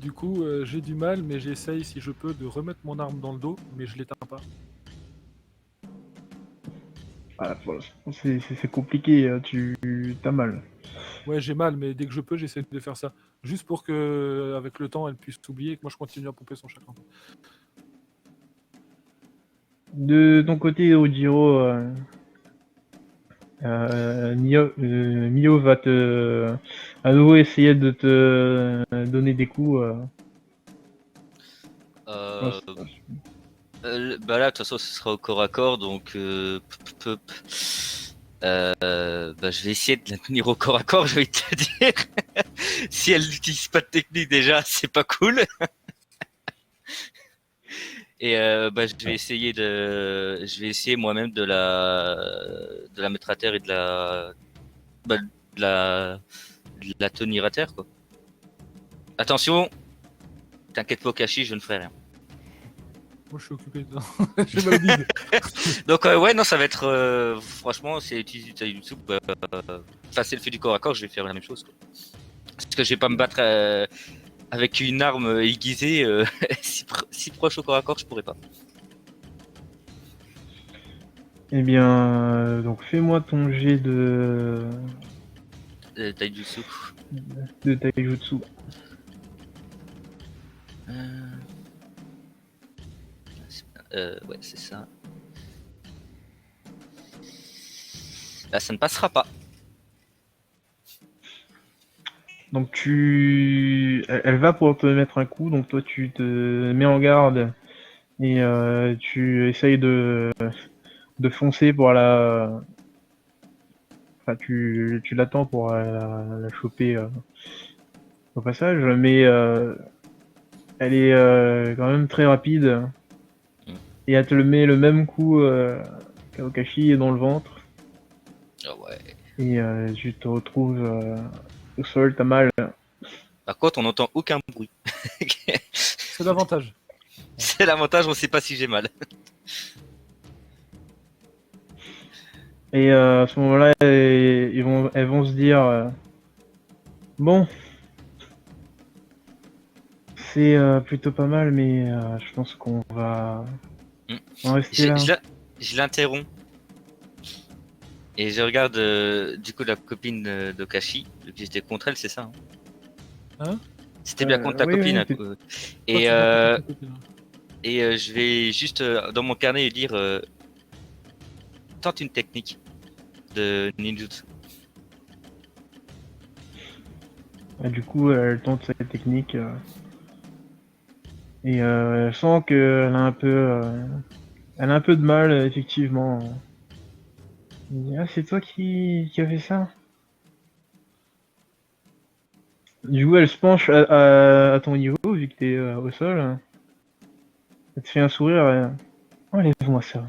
Du coup, j'ai du mal, mais j'essaye, si je peux, de remettre mon arme dans le dos, mais je l'éteins pas. Ah, voilà, c'est compliqué, t'as mal. Ouais, j'ai mal, mais dès que je peux, j'essaie de faire ça. Juste pour que, avec le temps, elle puisse s'oublier et que moi je continue à pomper son chakra. De ton côté, Ojiro, Mio va à nouveau essayer de te donner des coups. Euh, bah là, de toute façon, ce sera au corps à corps, donc bah, je vais essayer de la tenir au corps à corps, je vais te dire. Si elle n'utilise pas de technique déjà, c'est pas cool. Et bah, je vais essayer moi-même de la mettre à terre et bah, de la tenir à terre, quoi. Attention, t'inquiète pas, Okashi, je ne ferai rien. Moi je suis occupé dedans. J'ai mal au bide. Donc ouais, non, ça va être franchement, si elle utilise du taijutsu, enfin si elle fait du corps à corps, je vais faire la même chose, quoi. Parce que je vais pas me battre avec une arme aiguisée si proche au corps à corps, je pourrais pas. Eh bien, donc fais-moi ton jet Taijutsu. de taijutsu. Ouais, c'est ça. Là, ça ne passera pas. Donc elle va pour te mettre un coup, donc toi tu te mets en garde et tu essayes de foncer pour enfin tu l'attends pour la choper au passage, mais elle est quand même très rapide et elle te le met le même coup Kaokashi dans le ventre Ah ouais. et tu te retrouves au sol, t'as mal. Par contre, on n'entend aucun bruit. C'est l'avantage. C'est l'avantage, on sait pas si j'ai mal. Et à ce moment-là, elles vont se dire bon, c'est plutôt pas mal, mais je pense qu'on va en rester là. Je l'interromps. Et je regarde du coup la copine d'Okashi. J'étais contre elle, c'est ça, Hein? C'était bien contre ta oui, copine. oui, Hein. Toi, tu vas pas te Et je vais juste dans mon carnet lui dire tente une technique de ninjutsu. Du coup, elle tente sa technique et elle sent qu'elle a elle a un peu de mal, effectivement. Elle dit, ah, c'est toi qui a fait ça? Du coup, elle se penche à ton niveau, vu que t'es au sol. Elle te fait un sourire. Enlève-moi ça.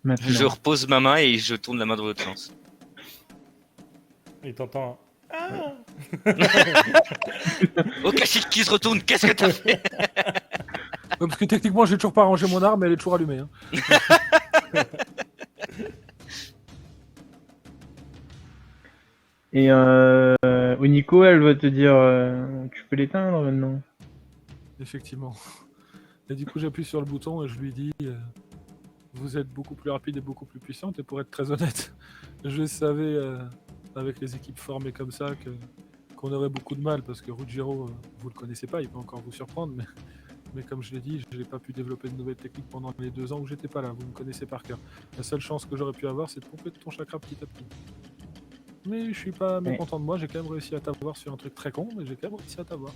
Maintenant. Je repose ma main et je tourne la main dans l'autre sens. Et t'entends un... Okashi qui se retourne, qu'est-ce que t'as fait? Ouais, parce que techniquement, j'ai toujours pas rangé mon arme, mais elle est toujours allumée. Hein. Et Oniko, elle va te dire tu peux l'éteindre maintenant. Effectivement. Et du coup, j'appuie sur le bouton et je lui dis vous êtes beaucoup plus rapide et beaucoup plus puissante. Et pour être très honnête, je savais, avec les équipes formées comme ça, qu'on aurait beaucoup de mal parce que Ruggiero, vous le connaissez pas, il peut encore vous surprendre, mais comme je l'ai dit, je n'ai pas pu développer de nouvelles techniques pendant les 2 ans où j'étais pas là, vous me connaissez par cœur. La seule chance que j'aurais pu avoir, c'est de pomper ton chakra petit à petit. Mais je suis pas mécontent de moi, j'ai quand même réussi à t'avoir sur un truc très con, mais j'ai quand même réussi à t'avoir.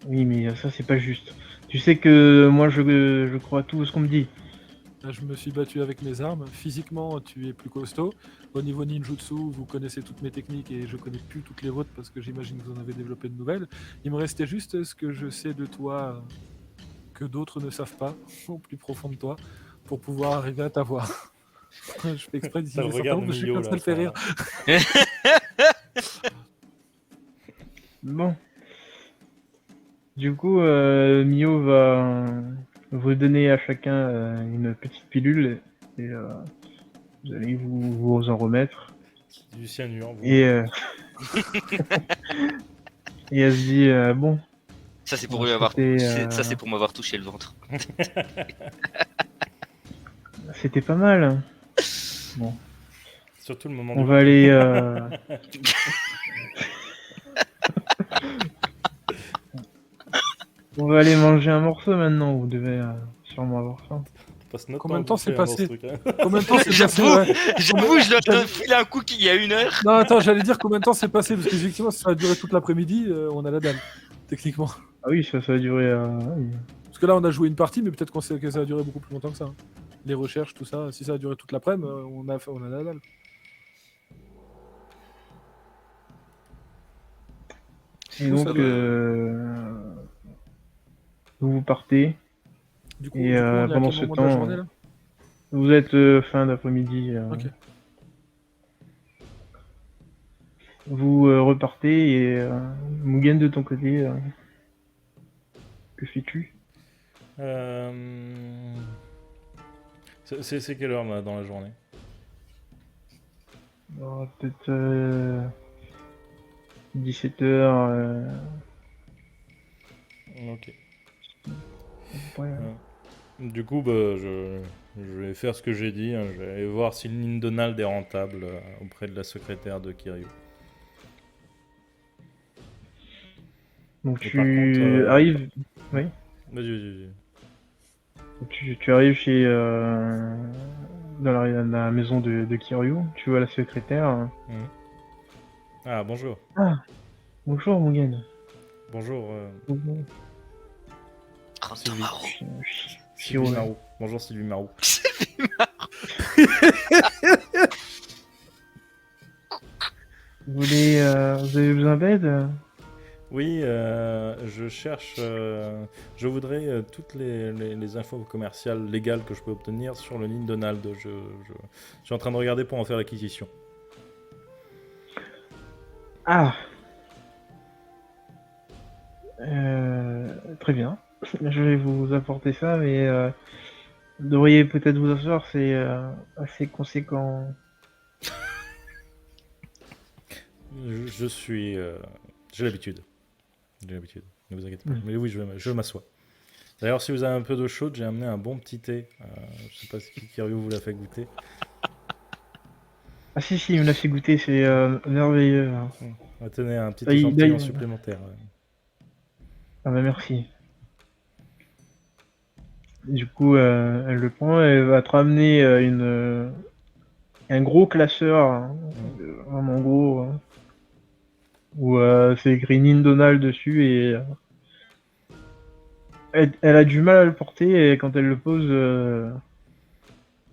Oui, mais ça, c'est pas juste. Tu sais que moi, je crois à tout ce qu'on me dit. Là, je me suis battu avec mes armes. Physiquement, tu es plus costaud. Au niveau ninjutsu, vous connaissez toutes mes techniques et je connais plus toutes les vôtres parce que j'imagine que vous en avez développé de nouvelles. Il me restait juste ce que je sais de toi que d'autres ne savent pas, au plus profond de toi, pour pouvoir arriver à t'avoir. Je fais exprès Ça le d'utiliser certains regarde mots, parce que Mio, comme ça là, le fait rire. Bon. Du coup, Mio va vous donner à chacun une petite pilule et vous allez vous en remettre. Du cyanure. Vous. Et, et elle se dit bon, Ça c'est pour lui avoir, C'était, ça c'est pour m'avoir touché le ventre. c'était pas mal. Hein. Surtout le moment On du va aller. On va aller manger un morceau maintenant. Vous devez sûrement avoir faim. On passe notre Combien de à temps c'est bouffer, hein, dans ce passé truc, hein. Combien de temps c'est passé J'avoue, ouais. j'avoue, je dois te filer un cookie il y a 1 heure. Non, attends, j'allais dire combien de temps c'est passé, parce qu'effectivement, si ça a duré toute l'après-midi, on a la dalle, techniquement. Ah oui, ça va durer. Oui. Parce que là, on a joué une partie, mais peut-être que ça a duré beaucoup plus longtemps que ça. Hein. Les recherches, tout ça, si ça a duré toute l'après-midi, on a la dalle. Et Tout donc, ça, vous partez. Du coup, Et, on est à pendant quel ce moment de la temps, journée, là Vous êtes fin d'après-midi. Ok. Vous repartez et Mugen de ton côté, que fais-tu? C'est quelle heure là, dans la journée? Peut-être 17h. Ok. Ouais. Du coup, bah, je vais faire ce que j'ai dit. Hein. Je vais aller voir si le Nin Donald est rentable auprès de la secrétaire de Kiryu. Donc Et tu par contre, arrives. Oui. Vas-y. Tu arrives chez dans la maison de Kiryu. Tu vois la secrétaire. Ah, bonjour. Ah, bonjour Mugen. Bonjour, Bonjour. Sylvie. Shiro. Sylvie Marou. Bonjour Sylvie Marou. Vous avez besoin d'aide? Oui, je cherche. Je voudrais toutes les infos commerciales légales que je peux obtenir sur le Nin Donald. Je suis en train de regarder pour en faire l'acquisition. Ah. Très bien. Je vais vous apporter ça, mais vous devriez peut-être vous asseoir, c'est assez conséquent. Je suis. J'ai l'habitude. Ne vous inquiétez pas. Mais oui, je m'assois. D'ailleurs, si vous avez un peu d'eau chaude, j'ai amené un bon petit thé. Je sais pas si Kiryu vous l'a fait goûter. Ah si, il me l'a fait goûter, c'est merveilleux. Tenez un petit Ah, échantillon supplémentaire. Ouais. Ah bah merci. Du coup, elle le prend, elle va te ramener un gros classeur, hein, vraiment gros, hein, où c'est écrit Nin Donald dessus et elle a du mal à le porter et quand elle le pose,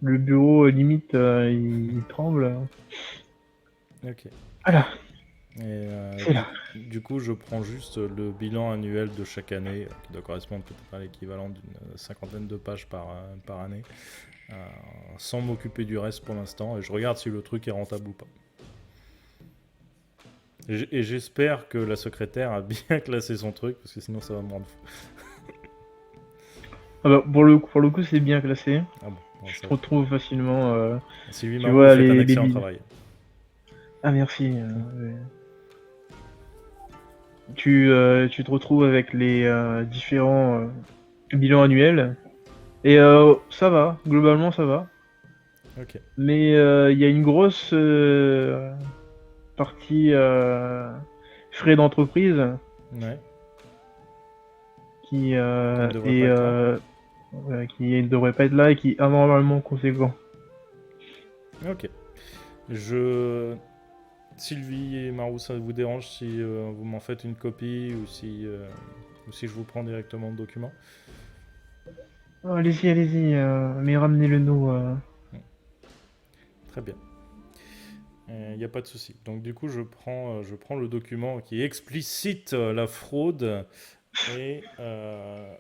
le bureau limite il tremble. Ok. Voilà, Et, c'est là. du coup, je prends juste le bilan annuel de chaque année, qui doit correspondre peut-être à l'équivalent d'une 50aine de pages par année, sans m'occuper du reste pour l'instant, et je regarde si le truc est rentable ou pas. Et j'espère que la secrétaire a bien classé son truc, parce que sinon ça va me rendre fou. Ah bah, pour le coup, c'est bien classé. Ah bon, Je ça va. retrouve facilement. Sylvie tu Marou, vois, vous faites un les excellent billes. travail. Ah merci. Ouais. Tu te retrouves avec les différents bilans annuels et ça va, globalement ça va. Ok. Mais il y a une grosse partie frais d'entreprise Ouais. qui, devrait qui ne devrait pas être là et qui est anormalement conséquent. Ok. Sylvie et Marou, ça vous dérange si vous m'en faites une copie ou si je vous prends directement le document? Oh, allez-y, allez-y, mais ramenez-le nous. Très bien. Il n'y a pas de souci. Donc du coup, je prends le document qui explicite la fraude et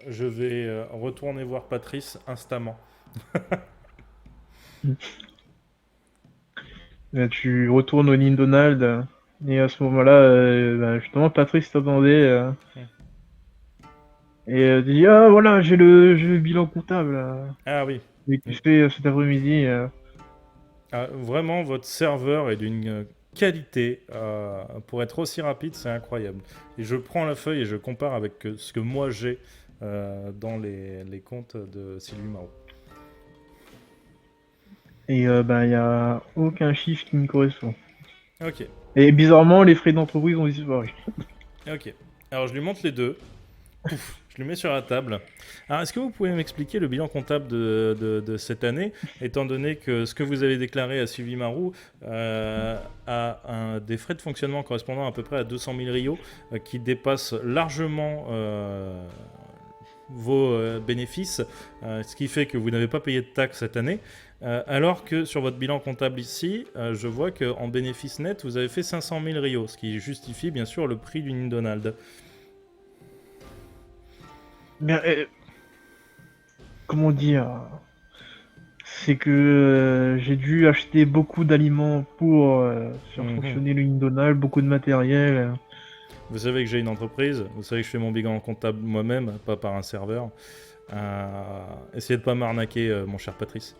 je vais retourner voir Patrice instamment. Tu retournes au Nindonald et à ce moment-là, justement, Patrice t'attendait et tu dis ah voilà, j'ai le bilan comptable Ah oui. et qui fait cet après-midi. Ah, vraiment, votre serveur est d'une qualité. Pour être aussi rapide, c'est incroyable. Et je prends la feuille et je compare avec ce que moi j'ai dans les comptes de Sylvie Marot. Et il y a aucun chiffre qui me correspond. Ok, Et bizarrement, les frais d'entreprise ont disparu. ok. Alors je lui montre les deux. Pouf, je le mets sur la table. Alors, est-ce que vous pouvez m'expliquer le bilan comptable de cette année, étant donné que ce que vous avez déclaré à Sylvie Marou a des frais de fonctionnement correspondant à peu près à 200 000 rios, qui dépassent largement vos bénéfices, ce qui fait que vous n'avez pas payé de taxes cette année, alors que sur votre bilan comptable ici, je vois qu'en bénéfice net, vous avez fait 500 000 rios, ce qui justifie bien sûr le prix du Nindonald. Mais comment dire? C'est que j'ai dû acheter beaucoup d'aliments pour faire fonctionner le Nindonald, beaucoup de matériel. Vous savez que j'ai une entreprise, vous savez que je fais mon bilan comptable moi-même, pas par un serveur. Essayez de pas m'arnaquer, mon cher Patrice.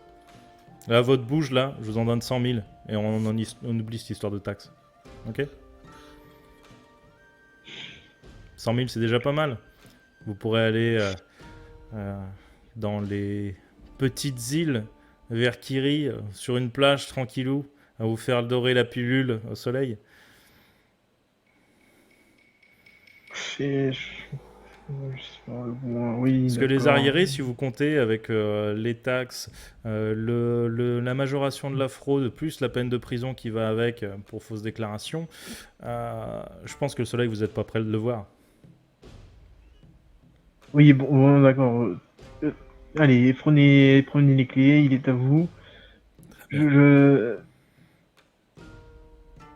Là, votre bouge, là, je vous en donne 100 000 et on oublie cette histoire de taxe. Ok? 100 000, c'est déjà pas mal. Vous pourrez aller dans les petites îles vers Kiri, sur une plage tranquillou, à vous faire dorer la pilule au soleil. C'est... oui, Parce que les d'accord. arriérés, si vous comptez avec les taxes, la majoration de la fraude, plus la peine de prison qui va avec pour fausse déclaration, je pense que le soleil, vous n'êtes pas prêt de le voir. Oui, bon, d'accord. Allez, prenez les clés, il est à vous. Je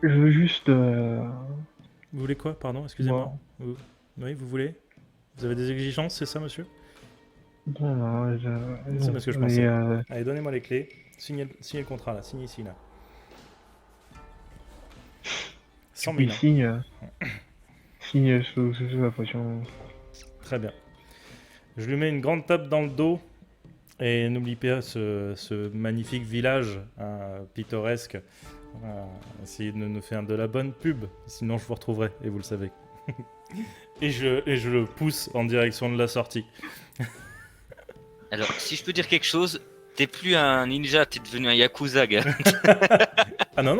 veux juste... Vous voulez quoi, pardon, excusez-moi. Oui, vous voulez? Vous avez des exigences, c'est ça, monsieur? Non, C'est bien ce que je pensais. mais, Allez, donnez-moi les clés. Signez le contrat, là. Signez ici, là. 100 000. Signe sous la pression. Très bien. Je lui mets une grande tape dans le dos. Et n'oubliez pas ce magnifique village pittoresque. Essayez de nous faire de la bonne pub. Sinon, je vous retrouverai, et vous le savez. et je le pousse en direction de la sortie. Alors, si je peux dire quelque chose, t'es plus un ninja, t'es devenu un yakuza, gars. Ah non,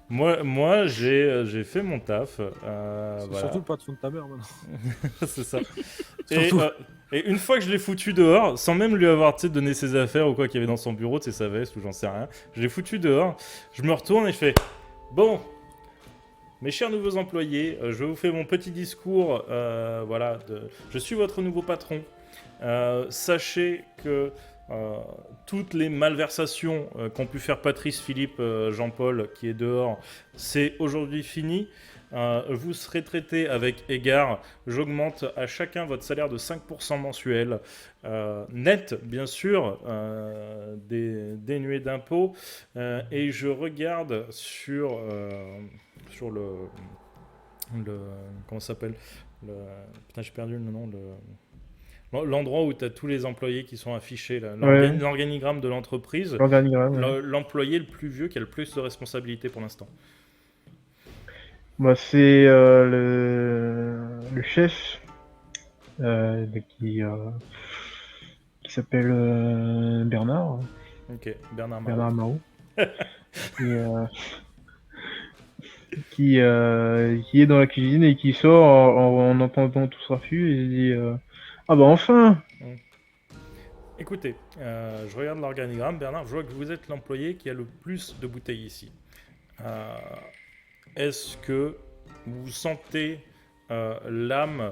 moi j'ai fait mon taf. C'est voilà. surtout le patron de ta mère maintenant. C'est ça. Surtout. Et une fois que je l'ai foutu dehors, sans même lui avoir donné ses affaires ou quoi qu'il y avait dans son bureau, sa veste ou j'en sais rien, je l'ai foutu dehors, je me retourne et je fais bon, mes chers nouveaux employés, je vous fais mon petit discours. Voilà, je suis votre nouveau patron. Sachez que toutes les malversations qu'ont pu faire Patrice, Philippe, Jean-Paul, qui est dehors, c'est aujourd'hui fini. Vous serez traité avec égard. J'augmente à chacun votre salaire de 5% mensuel, net bien sûr, dénué d'impôts. Et je regarde sur le comment ça s'appelle, putain, j'ai perdu le nom, l'endroit où tu as tous les employés qui sont affichés, là, l'organigramme de l'entreprise, l'employé le plus vieux qui a le plus de responsabilités pour l'instant. Bah, c'est le chef qui s'appelle Bernard. Ok, Bernard Marou. qui est dans la cuisine et qui sort en entendant tout ce raffut et il dit ah bah enfin. Écoutez, je regarde l'organigramme, Bernard, je vois que vous êtes l'employé qui a le plus de bouteilles ici. Est-ce que vous sentez l'âme,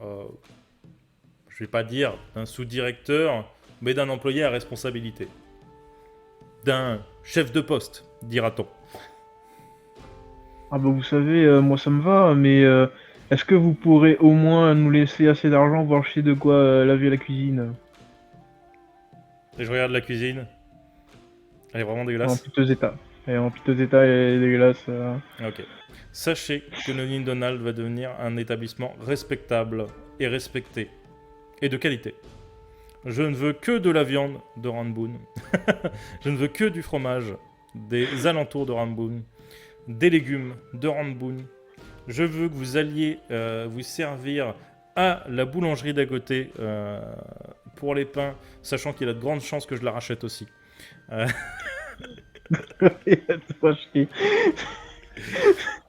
je vais pas dire d'un sous-directeur, mais d'un employé à responsabilité? D'un chef de poste, dira-t-on. Ah bah vous savez, moi ça me va, mais est-ce que vous pourrez au moins nous laisser assez d'argent pour acheter de quoi laver la cuisine? Et je regarde la cuisine. Elle est vraiment En dégueulasse. piteux état. Et en piteux état et dégueulasse. Ok. Sachez que Nonin Donald va devenir un établissement respectable et respecté. Et de qualité. Je ne veux que de la viande de Ranboon. Je ne veux que du fromage des alentours de Ranboon. Des légumes de Ranboon. Je veux que vous alliez vous servir à la boulangerie d'à côté pour les pains, sachant qu'il y a de grandes chances que je la rachète aussi. Toi, chier.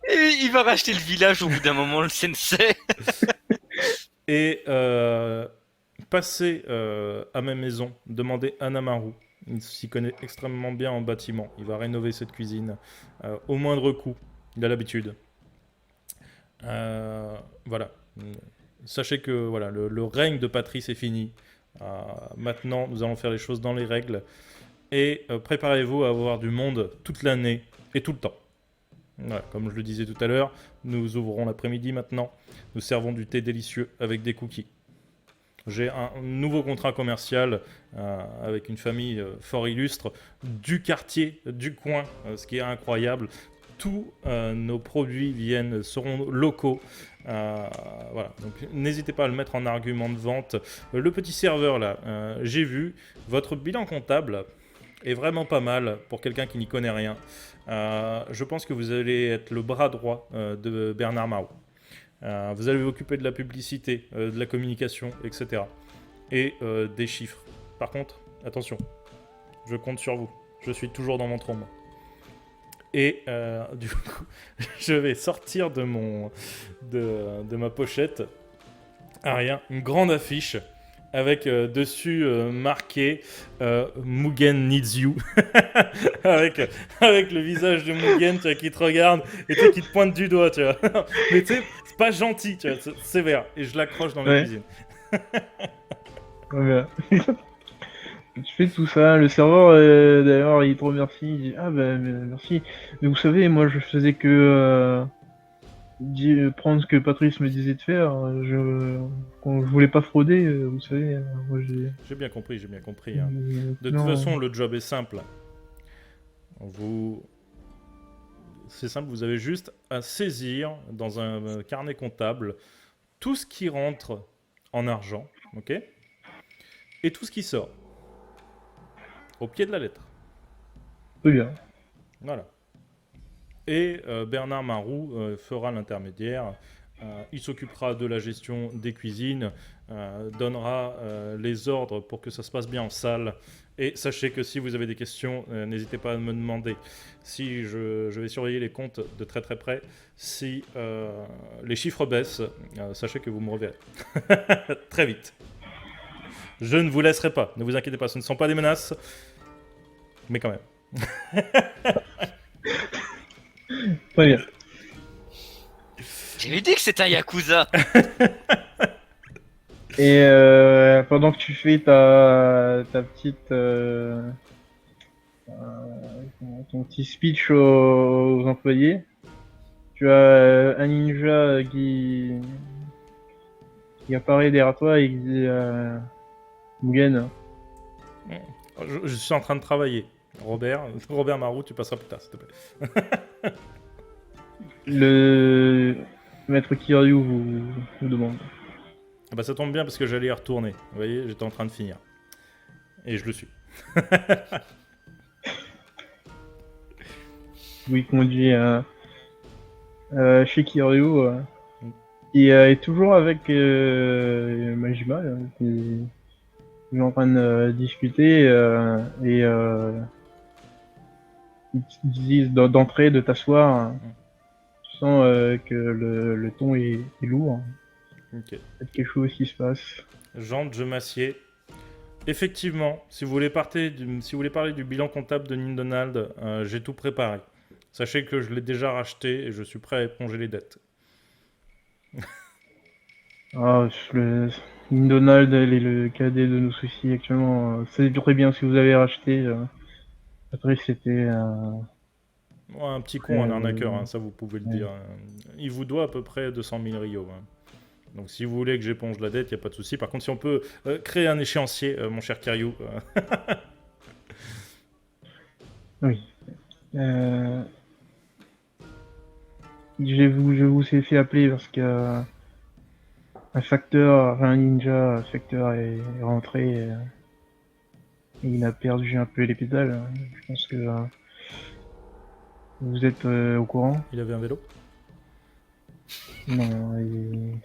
Et il va racheter le village au bout d'un moment, le sensei. Et passez à ma maison, demandez à Namaru. Il s'y connaît extrêmement bien en bâtiment. Il va rénover cette cuisine au moindre coût. Il a l'habitude. Voilà. Sachez que voilà, le règne de Patrice est fini. Maintenant, nous allons faire les choses dans les règles. Et préparez-vous à avoir du monde toute l'année et tout le temps. Voilà, comme je le disais tout à l'heure, nous ouvrons l'après-midi maintenant. Nous servons du thé délicieux avec des cookies. J'ai un nouveau contrat commercial avec une famille fort illustre du quartier, du coin, ce qui est incroyable. Tous nos produits seront locaux. Voilà. Donc n'hésitez pas à le mettre en argument de vente. Le petit serveur là, j'ai vu, votre bilan comptable est vraiment pas mal pour quelqu'un qui n'y connaît rien. Je pense que vous allez être le bras droit de Bernard Marot. Vous allez vous occuper de la publicité, de la communication, etc. Et des chiffres. Par contre, attention, je compte sur vous. Je suis toujours dans mon trombe. Et du coup, je vais sortir de ma pochette arrière une grande affiche avec dessus marqué Mugen needs you. avec le visage de Mugen, tu vois, qui te regarde et tu sais, qui te pointe du doigt, tu vois. Mais tu sais, c'est pas gentil, tu vois, c'est sévère. Et je l'accroche dans la Ouais. cuisine. Voilà. Tu fais tout ça, le serveur d'ailleurs il te remercie, il dit ah bah merci. Mais vous savez, moi je faisais que prendre ce que Patrice me disait de faire. Quand je voulais pas frauder, vous savez, moi j'ai. J'ai bien compris. Hein. De Non. toute façon, le job est simple. C'est simple, vous avez juste à saisir dans un carnet comptable tout ce qui rentre en argent, ok, et tout ce qui sort, au pied de la lettre. Très bien. Voilà. Et Bernard Marou fera l'intermédiaire. Il s'occupera de la gestion des cuisines, donnera les ordres pour que ça se passe bien en salle. Et sachez que si vous avez des questions, n'hésitez pas à me demander. Si je vais surveiller les comptes de très très près. Si les chiffres baissent, sachez que vous me reverrez. Très vite. Je ne vous laisserai pas, ne vous inquiétez pas, ce ne sont pas des menaces. Mais quand même. Très bien. J'ai dit que c'était un Yakuza. Et pendant que tu fais ta petite ton petit speech aux employés, tu as un ninja qui apparaît derrière toi et qui dit Mugen, Je suis en train de travailler. Robert Marou, tu passeras plus tard, s'il te plaît. le maître Kiryu vous demande. Ah bah ça tombe bien parce que j'allais y retourner. Vous voyez, j'étais en train de finir. Et je le suis. Oui, conduit chez Kiryu, qui est toujours avec Majima, qui est en train de discuter et ils te disent d'entrer, de t'asseoir. sens que le ton est lourd. Ok. Peut-être quelque chose qui se passe. Jean, je m'assieds. Effectivement, si vous voulez parler du bilan comptable de Nindonald, j'ai tout préparé. Sachez que je l'ai déjà racheté et je suis prêt à éponger les dettes. Ah, Donald, elle est le cadet de nos soucis actuellement. C'est très bien si vous avez racheté. Après, c'était... Ouais, un petit con, un arnaqueur, hein, ça vous pouvez le ouais. dire. Il vous doit à peu près 200 000 Rio. Hein. Donc si vous voulez que j'éponge la dette, il n'y a pas de souci. Par contre, si on peut créer un échéancier, mon cher Kariou. Oui. Je vous ai fait appeler parce que un ninja facteur est rentré et il a perdu un peu les pédales. Je pense que vous êtes au courant. Il avait un vélo? Non,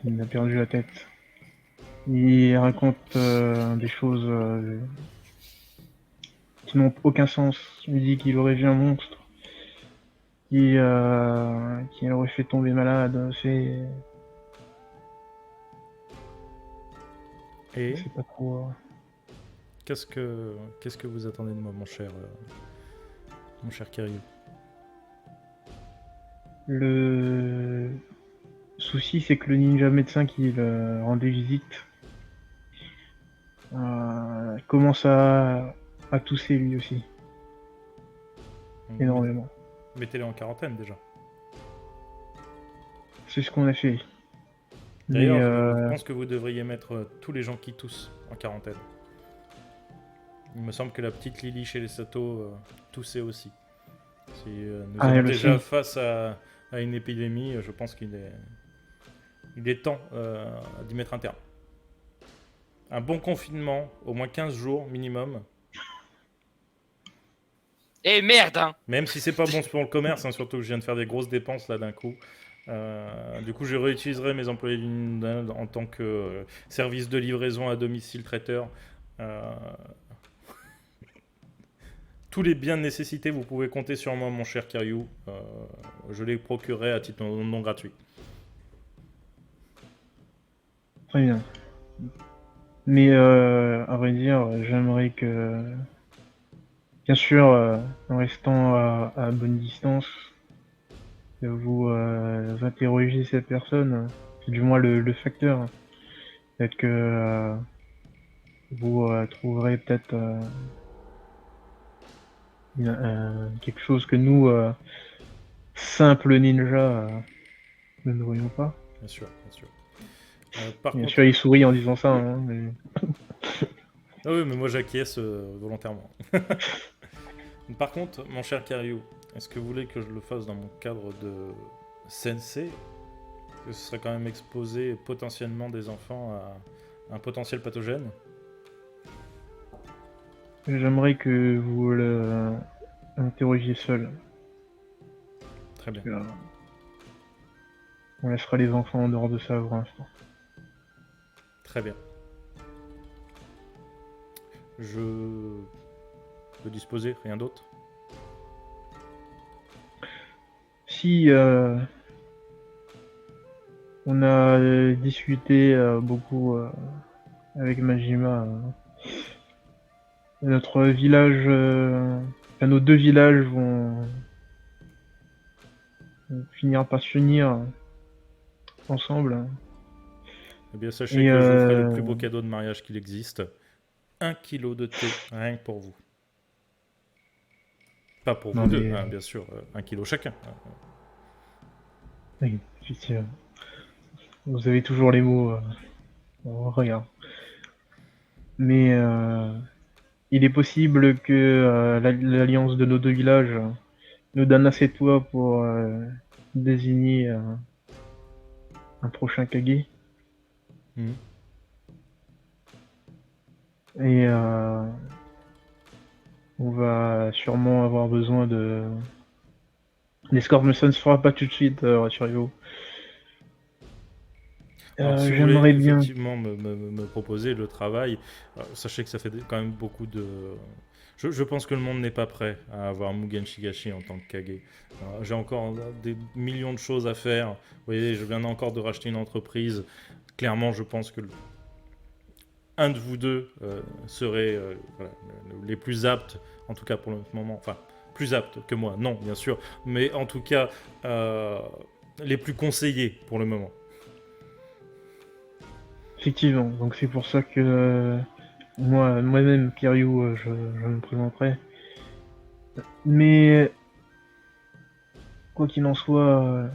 il a perdu la tête. Il raconte des choses qui n'ont aucun sens. Il dit qu'il aurait vu un monstre qui l'aurait fait tomber malade. Et C'est pas trop. qu'est-ce que vous attendez de moi, mon cher Kariou? Le souci, c'est que le ninja médecin qui le rendait visite commence à tousser lui aussi, énormément. Mettez-les en quarantaine déjà. C'est ce qu'on a fait. D'ailleurs, je pense que vous devriez mettre tous les gens qui toussent en quarantaine. Il me semble que la petite Lily chez les Sato toussait aussi. Si nous sommes déjà face à une épidémie, je pense qu'il est temps d'y mettre un terme. Un bon confinement, au moins 15 jours minimum. Eh merde hein. Même si c'est pas bon pour le commerce, hein, surtout que je viens de faire des grosses dépenses là d'un coup. Du coup, je réutiliserai mes employés en tant que service de livraison à domicile traiteur. Tous les biens de nécessité, vous pouvez compter sur moi, mon cher Kariou. Je les procurerai à titre non gratuit. Très bien. Mais à vrai dire, j'aimerais que, bien sûr, en restant à bonne distance, que vous interrogiez cette personne, du moins le facteur. Peut-être que vous trouverez peut-être quelque chose que nous, simples ninjas, nous ne voyons pas. Bien sûr, bien sûr. Bien sûr, il sourit en disant ça. Hein, mais... Ah oui, mais moi j'acquiesce volontairement. Par contre, mon cher Kariou, est-ce que vous voulez que je le fasse dans mon cadre de sensei? Ce serait quand même exposer potentiellement des enfants à un potentiel pathogène. J'aimerais que vous le interrogiez seul. Très bien. On laissera les enfants en dehors de ça pour l'instant. Très bien. Je peux disposer, rien d'autre? Si on a discuté beaucoup avec Majima, notre village, enfin, nos deux villages vont finir par s'unir ensemble. Eh bien, sachez que je vous ferai le plus beau cadeau de mariage qu'il existe. 1 kilo de thé, rien que pour vous. Pas pour vous deux, hein, bien sûr, 1 kilo chacun. Oui, effectivement. Vous avez toujours les mots. Regarde. Mais il est possible que l'alliance de nos deux villages nous donne assez de poids pour désigner un prochain Kage. Mmh. Et on va sûrement avoir besoin de... L'escorte, mais ça ne se fera pas tout de suite, rassurez-vous. Alors, si vous voulez J'aimerais bien. effectivement me proposer le travail, sachez que ça fait quand même beaucoup de... Je pense que le monde n'est pas prêt à avoir Mugen Shigashi en tant que Kage. J'ai encore des millions de choses à faire. Vous voyez, je viens encore de racheter une entreprise. Clairement, je pense que un de vous deux serait voilà, les plus aptes, en tout cas pour le moment. Enfin, plus aptes que moi, non, bien sûr. Mais en tout cas, les plus conseillés pour le moment. Effectivement, donc c'est pour ça que moi-même, Kiryu, je me présenterai. Mais quoi qu'il en soit,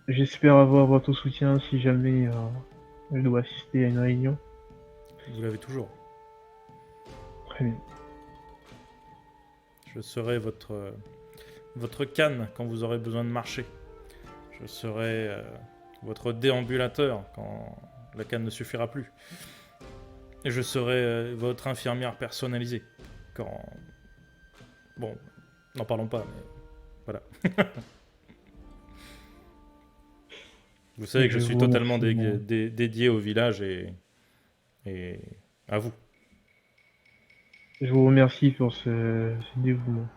j'espère avoir votre soutien si jamais je dois assister à une réunion. Vous l'avez toujours. Très bien. Je serai votre canne quand vous aurez besoin de marcher. Je serai votre déambulateur quand la canne ne suffira plus. Et je serai votre infirmière personnalisée quand... Bon, n'en parlons pas, mais voilà. Vous savez que je Je suis vous totalement remercie. dédié au village et à vous. Je vous remercie pour ce dévouement.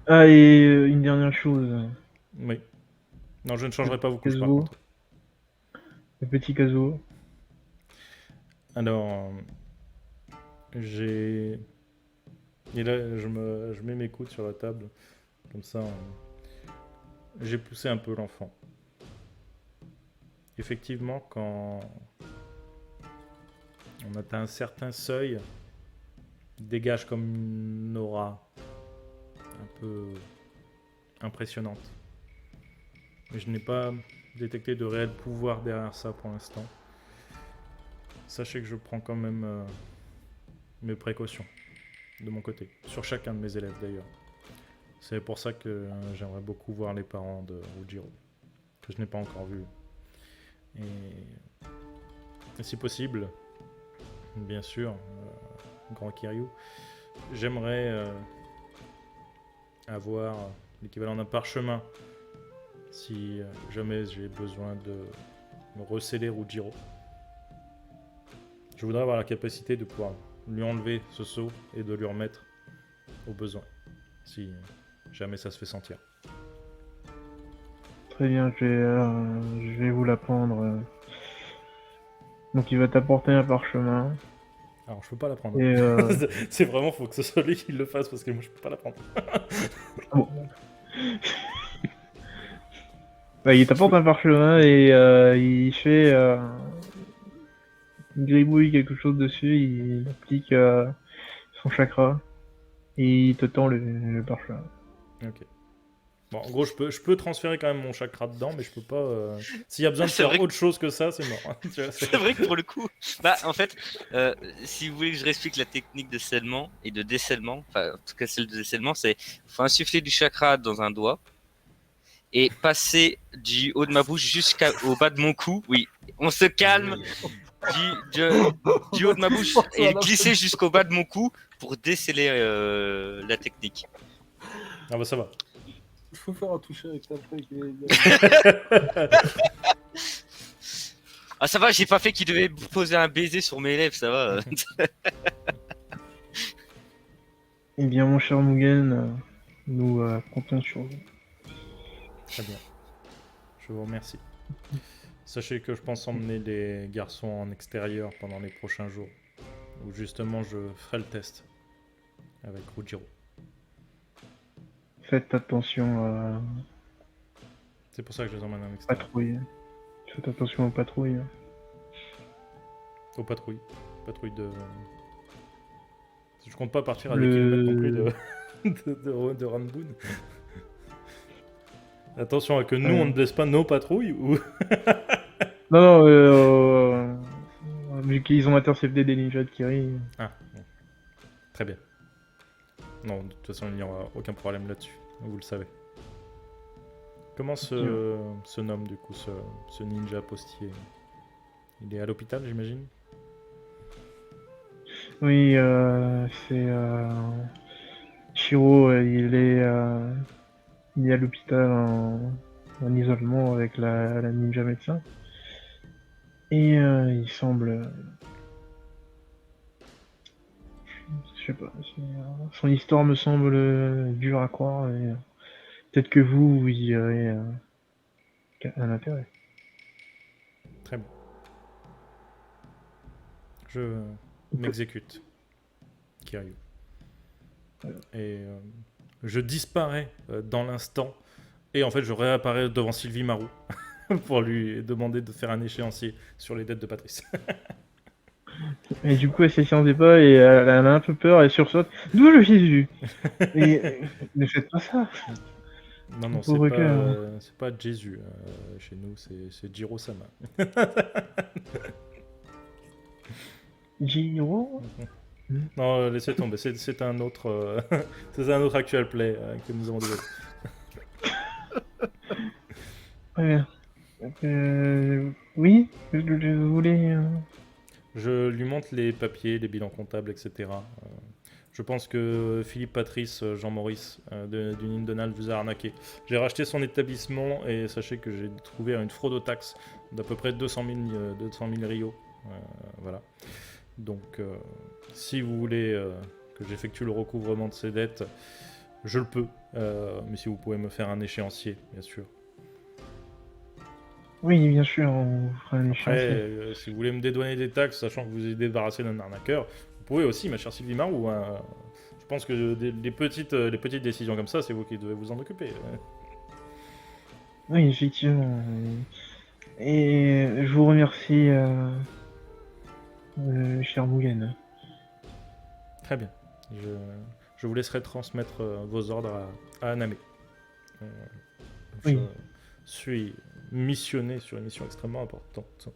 Ah, et une dernière chose. Oui. Non, je ne changerai pas vos couches par Kazuo, contre. le petit Kazuo. Alors, j'ai... Et là, je mets mes coudes sur la table. Comme ça, j'ai poussé un peu l'enfant. Effectivement, quand on atteint un certain seuil, il dégage comme une aura un peu impressionnante. Mais je n'ai pas détecté de réel pouvoir derrière ça pour l'instant. Sachez que je prends quand même mes précautions de mon côté, sur chacun de mes élèves d'ailleurs. C'est pour ça que j'aimerais beaucoup voir les parents de Ujiro, que je n'ai pas encore vu. Et si possible, bien sûr, Grand Kiryu, j'aimerais avoir l'équivalent d'un parchemin si jamais j'ai besoin de me recéler Ujiro. Je voudrais avoir la capacité de pouvoir lui enlever ce sceau et de lui remettre au besoin, si jamais ça se fait sentir. Très bien, je vais vous l'apprendre. Donc il va t'apporter un parchemin. Alors je peux pas la prendre. Et C'est vraiment, faut que ce soit lui qui le fasse parce que moi je peux pas la prendre. bon. Bah, il t'apporte un parchemin et il fait il gribouille quelque chose dessus, il applique son chakra et il te tend le parchemin. Ok. Bon, en gros, je peux transférer quand même mon chakra dedans, mais je peux pas. S'il y a besoin de C'est faire vrai que- autre chose que ça, c'est mort. Tu vois, C'est vrai que pour le coup, bah en fait, si vous voulez que je réexplique la technique de scellement et de décellement, enfin en tout cas celle de décellement, c'est faut insuffler du chakra dans un doigt et passer du haut de ma bouche jusqu'au bas de mon cou. Oui, on se calme du haut de ma bouche et glisser jusqu'au bas de mon cou pour déceler la technique. Ah bah ça va. Il faut faire un toucher avec ta truc. Ah ça va, j'ai pas fait qu'il devait poser un baiser sur mes lèvres, ça va. Eh bien mon cher Mugen, nous comptons sur vous. Très bien. Je vous remercie. Sachez que je pense emmener les garçons en extérieur pendant les prochains jours, où justement je ferai le test avec Rujiro. Faites attention à C'est pour ça que je les emmène en la extérieur. patrouille. Faites attention aux patrouilles. Aux patrouilles. Patrouilles de... Je compte pas partir à des Le- kilomètres non plus de Ranboon. Attention à que nous, Ouais. on ne blesse pas nos patrouilles ou... Non, vu qu'ils ont intercepté des ninjas de Kiri. Ah, bon. Très bien. Non, de toute façon, il n'y aura aucun problème là-dessus. Vous le savez. Comment se nomme, du coup, ce ninja postier? Il est à l'hôpital, j'imagine? Oui, c'est Shiro, il est à l'hôpital en isolement avec la ninja médecin. Et il semble... je sais pas, son histoire me semble dure à croire, et peut-être que vous y aurez un intérêt. Très bien. Je m'exécute, Kiryu. Et je disparais dans l'instant. Et en fait, je réapparais devant Sylvie Marou pour lui demander de faire un échéancier sur les dettes de Patrice. Et du coup, elle s'y attendait pas, et elle a un peu peur, et sursaute. D'où le Jésus? Et ne faites pas ça. Non, Pauvre cœur. c'est pas Jésus. Chez nous, c'est Jiro-sama. Jiro? Non, laissez tomber. C'est un autre, c'est un autre actual play que nous avons développé. Très bien. Oui, vous voulez... Je lui montre les papiers, les bilans comptables, etc. Je pense que Philippe Patrice, Jean-Maurice du Nindonal vous a arnaqué. J'ai racheté son établissement et sachez que j'ai trouvé une fraude aux taxes d'à peu près 200 000 rios. Voilà. Donc, si vous voulez que j'effectue le recouvrement de ces dettes, je le peux. Mais si vous pouvez me faire un échéancier, bien sûr. Oui, bien sûr, on fera un Après, échéancier. si vous voulez me dédouaner des taxes, sachant que vous êtes débarrassé d'un arnaqueur, vous pouvez aussi, ma chère Sylvie Marou. Je pense que les petites décisions comme ça, c'est vous qui devez vous en occuper. Oui, effectivement. Et je vous remercie, cher Mugen. Très bien. Je vous laisserai transmettre vos ordres à Aname. Oui. Je suis missionné sur une mission extrêmement importante.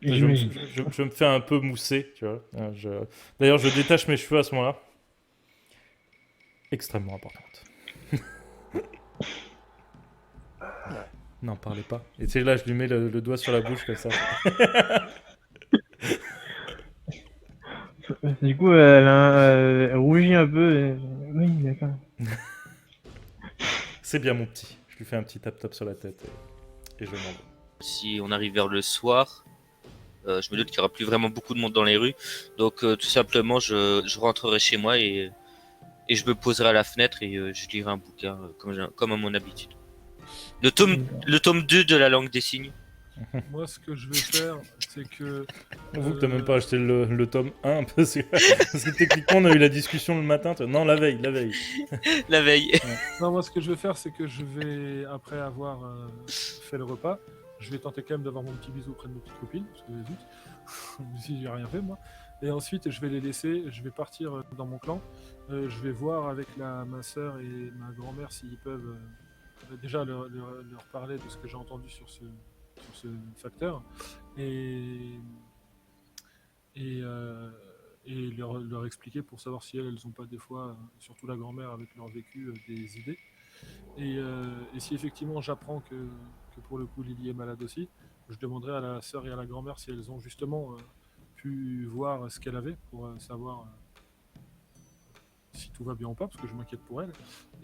J'imagine. Je me fais un peu mousser, tu vois. D'ailleurs, je détache mes cheveux à ce moment-là. Extrêmement importante. N'en parlez pas. Et tu sais, là, je lui mets le doigt sur la bouche comme ça. Du coup, elle rougit un peu. Oui, d'accord. C'est bien, mon petit. Je lui fais un petit tap-tap sur la tête et je m'en vais. Si on arrive vers le soir, je me doute qu'il y aura plus vraiment beaucoup de monde dans les rues. Donc tout simplement, je rentrerai chez moi et je me poserai à la fenêtre et je lirai un bouquin comme à mon habitude. Le tome 2 de la langue des signes. Moi, ce que je vais faire, c'est que. Vous que t'as même pas acheté le tome 1 parce que techniquement on a eu la discussion le matin. Non, la veille. La veille. Non, moi, ce que je vais faire, c'est que je vais, après avoir fait le repas, je vais tenter quand même d'avoir mon petit bisou auprès de mes petites copines, parce que zut, si j'ai rien fait, moi. Et ensuite, je vais les laisser, je vais partir dans mon clan. Je vais voir avec ma soeur et ma grand-mère s'ils peuvent déjà leur parler de ce que j'ai entendu sur ce facteur et leur expliquer pour savoir si elles ont pas des fois, surtout la grand-mère avec leur vécu, des idées. Et si effectivement j'apprends que pour le coup Lily est malade aussi, je demanderai à la sœur et à la grand-mère si elles ont justement pu voir ce qu'elle avait pour savoir si tout va bien ou pas, parce que je m'inquiète pour elle.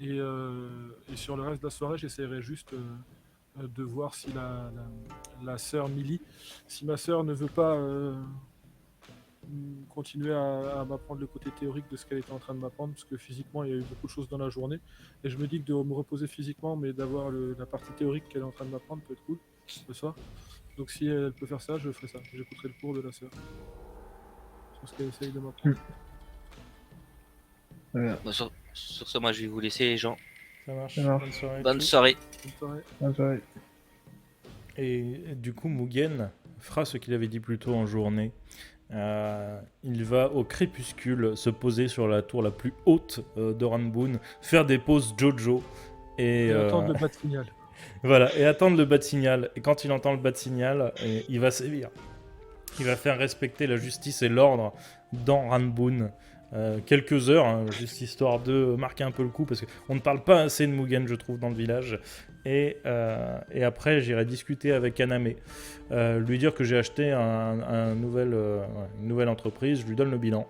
Et sur le reste de la soirée, j'essaierai juste de voir si la sœur Millie, si ma sœur ne veut pas continuer à m'apprendre le côté théorique de ce qu'elle était en train de m'apprendre, parce que physiquement il y a eu beaucoup de choses dans la journée, et je me dis que de me reposer physiquement, mais d'avoir la partie théorique qu'elle est en train de m'apprendre peut être cool ce soir. Donc si elle peut faire ça, je ferai ça. J'écouterai le cours de la sœur sur ce qu'elle essaye de m'apprendre. Voilà. Bon, sur ce, moi je vais vous laisser les gens. Ça marche. Ça marche. Bonne soirée. Bonne soirée. Bonne soirée. Bonne soirée. Et du coup, Mugen fera ce qu'il avait dit plus tôt en journée. Il va au crépuscule se poser sur la tour la plus haute de Ranboon, faire des poses Jojo et attendre le bas de signal. Voilà, et attendre le bas de signal. Et quand il entend le bas de signal, il va sévir. Il va faire respecter la justice et l'ordre dans Ranboon. Quelques heures, hein, juste histoire de marquer un peu le coup, parce qu'on ne parle pas assez de Mugen, je trouve, dans le village. Et après, j'irai discuter avec Aname, lui dire que j'ai acheté une nouvelle entreprise, je lui donne le bilan.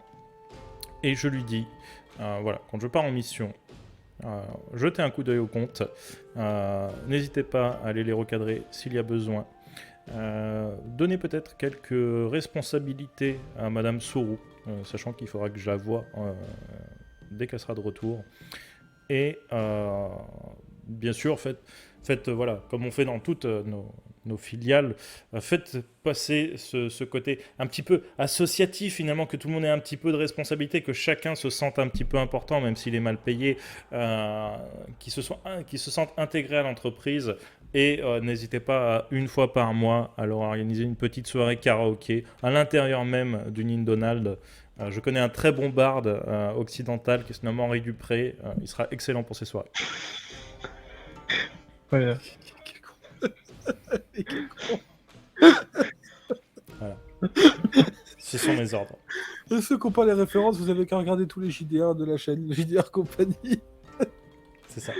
Et je lui dis, voilà, quand je pars en mission, jetez un coup d'œil au compte. N'hésitez pas à aller les recadrer s'il y a besoin. Donnez peut-être quelques responsabilités à Madame Sourou, sachant qu'il faudra que je la voie dès qu'elle sera de retour. Et bien sûr, faites voilà, comme on fait dans toutes nos filiales, faites passer ce côté un petit peu associatif finalement, que tout le monde ait un petit peu de responsabilité, que chacun se sente un petit peu important, même s'il est mal payé, qu'il se sente intégré à l'entreprise. Et n'hésitez pas à, une fois par mois, à leur organiser une petite soirée karaoké à l'intérieur même du Nindonald. Je connais un très bon barde occidental qui se nomme Henri Dupré. Il sera excellent pour ces soirées. Voilà. Et quel con. Voilà. Ce sont mes ordres. Et ceux qui n'ont pas les références, vous avez qu'à regarder tous les JDR de la chaîne JDR Compagnie. C'est ça.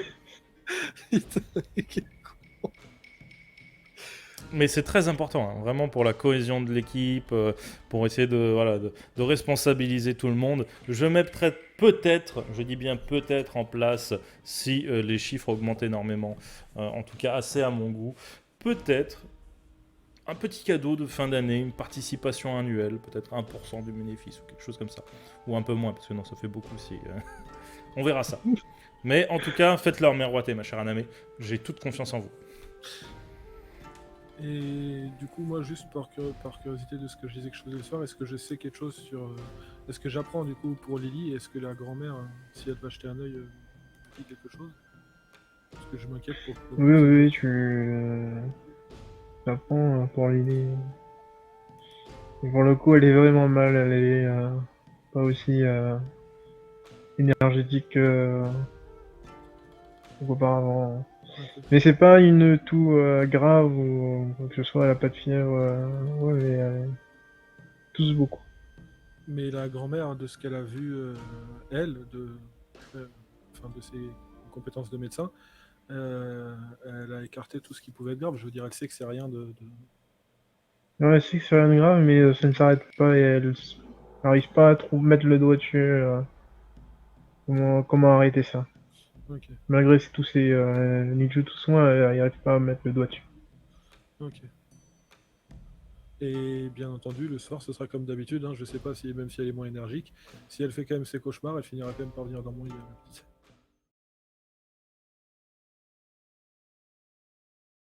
Putain, quel- Mais c'est très important, hein, vraiment pour la cohésion de l'équipe, pour essayer de responsabiliser tout le monde. Je mettrai peut-être, je dis bien peut-être en place, si les chiffres augmentent énormément, en tout cas assez à mon goût, peut-être un petit cadeau de fin d'année, une participation annuelle, peut-être 1% du bénéfice ou quelque chose comme ça. Ou un peu moins, parce que non, ça fait beaucoup si... On verra ça. Mais en tout cas, faites-leur miroiter, ma chère Anamé. J'ai toute confiance en vous. Et du coup, moi, juste par curiosité de ce que je disais que je faisais le soir, est-ce que je sais quelque chose sur... est-ce que j'apprends du coup pour Lily? Est-ce que la grand-mère, si elle va jeter un œil, dit quelque chose? Parce que je m'inquiète pour... Oui, tu apprends pour l'idée. Et pour le coup, elle est vraiment mal, elle est pas aussi énergétique qu'auparavant. Ok. Mais c'est pas une toux grave ou quoi que ce soit, elle a pas de fièvre. Ouais, mais elle tousse beaucoup. Mais la grand-mère, de ce qu'elle a vu, elle, enfin, de ses compétences de médecin, elle a écarté tout ce qui pouvait être grave. Je veux dire, elle sait que c'est rien de... Non, elle sait que c'est rien de grave, mais ça ne s'arrête pas et elle n'arrive pas à mettre le doigt dessus. Comment arrêter ça? Ok, Malgré tous ces ninjutsu soins, elle n'arrive pas à mettre le doigt dessus. ok. Et bien entendu, le soir, ce sera comme d'habitude. Hein, je sais pas si, même si elle est moins énergique, si elle fait quand même ses cauchemars, elle finira quand même par venir dans mon lit. La petite.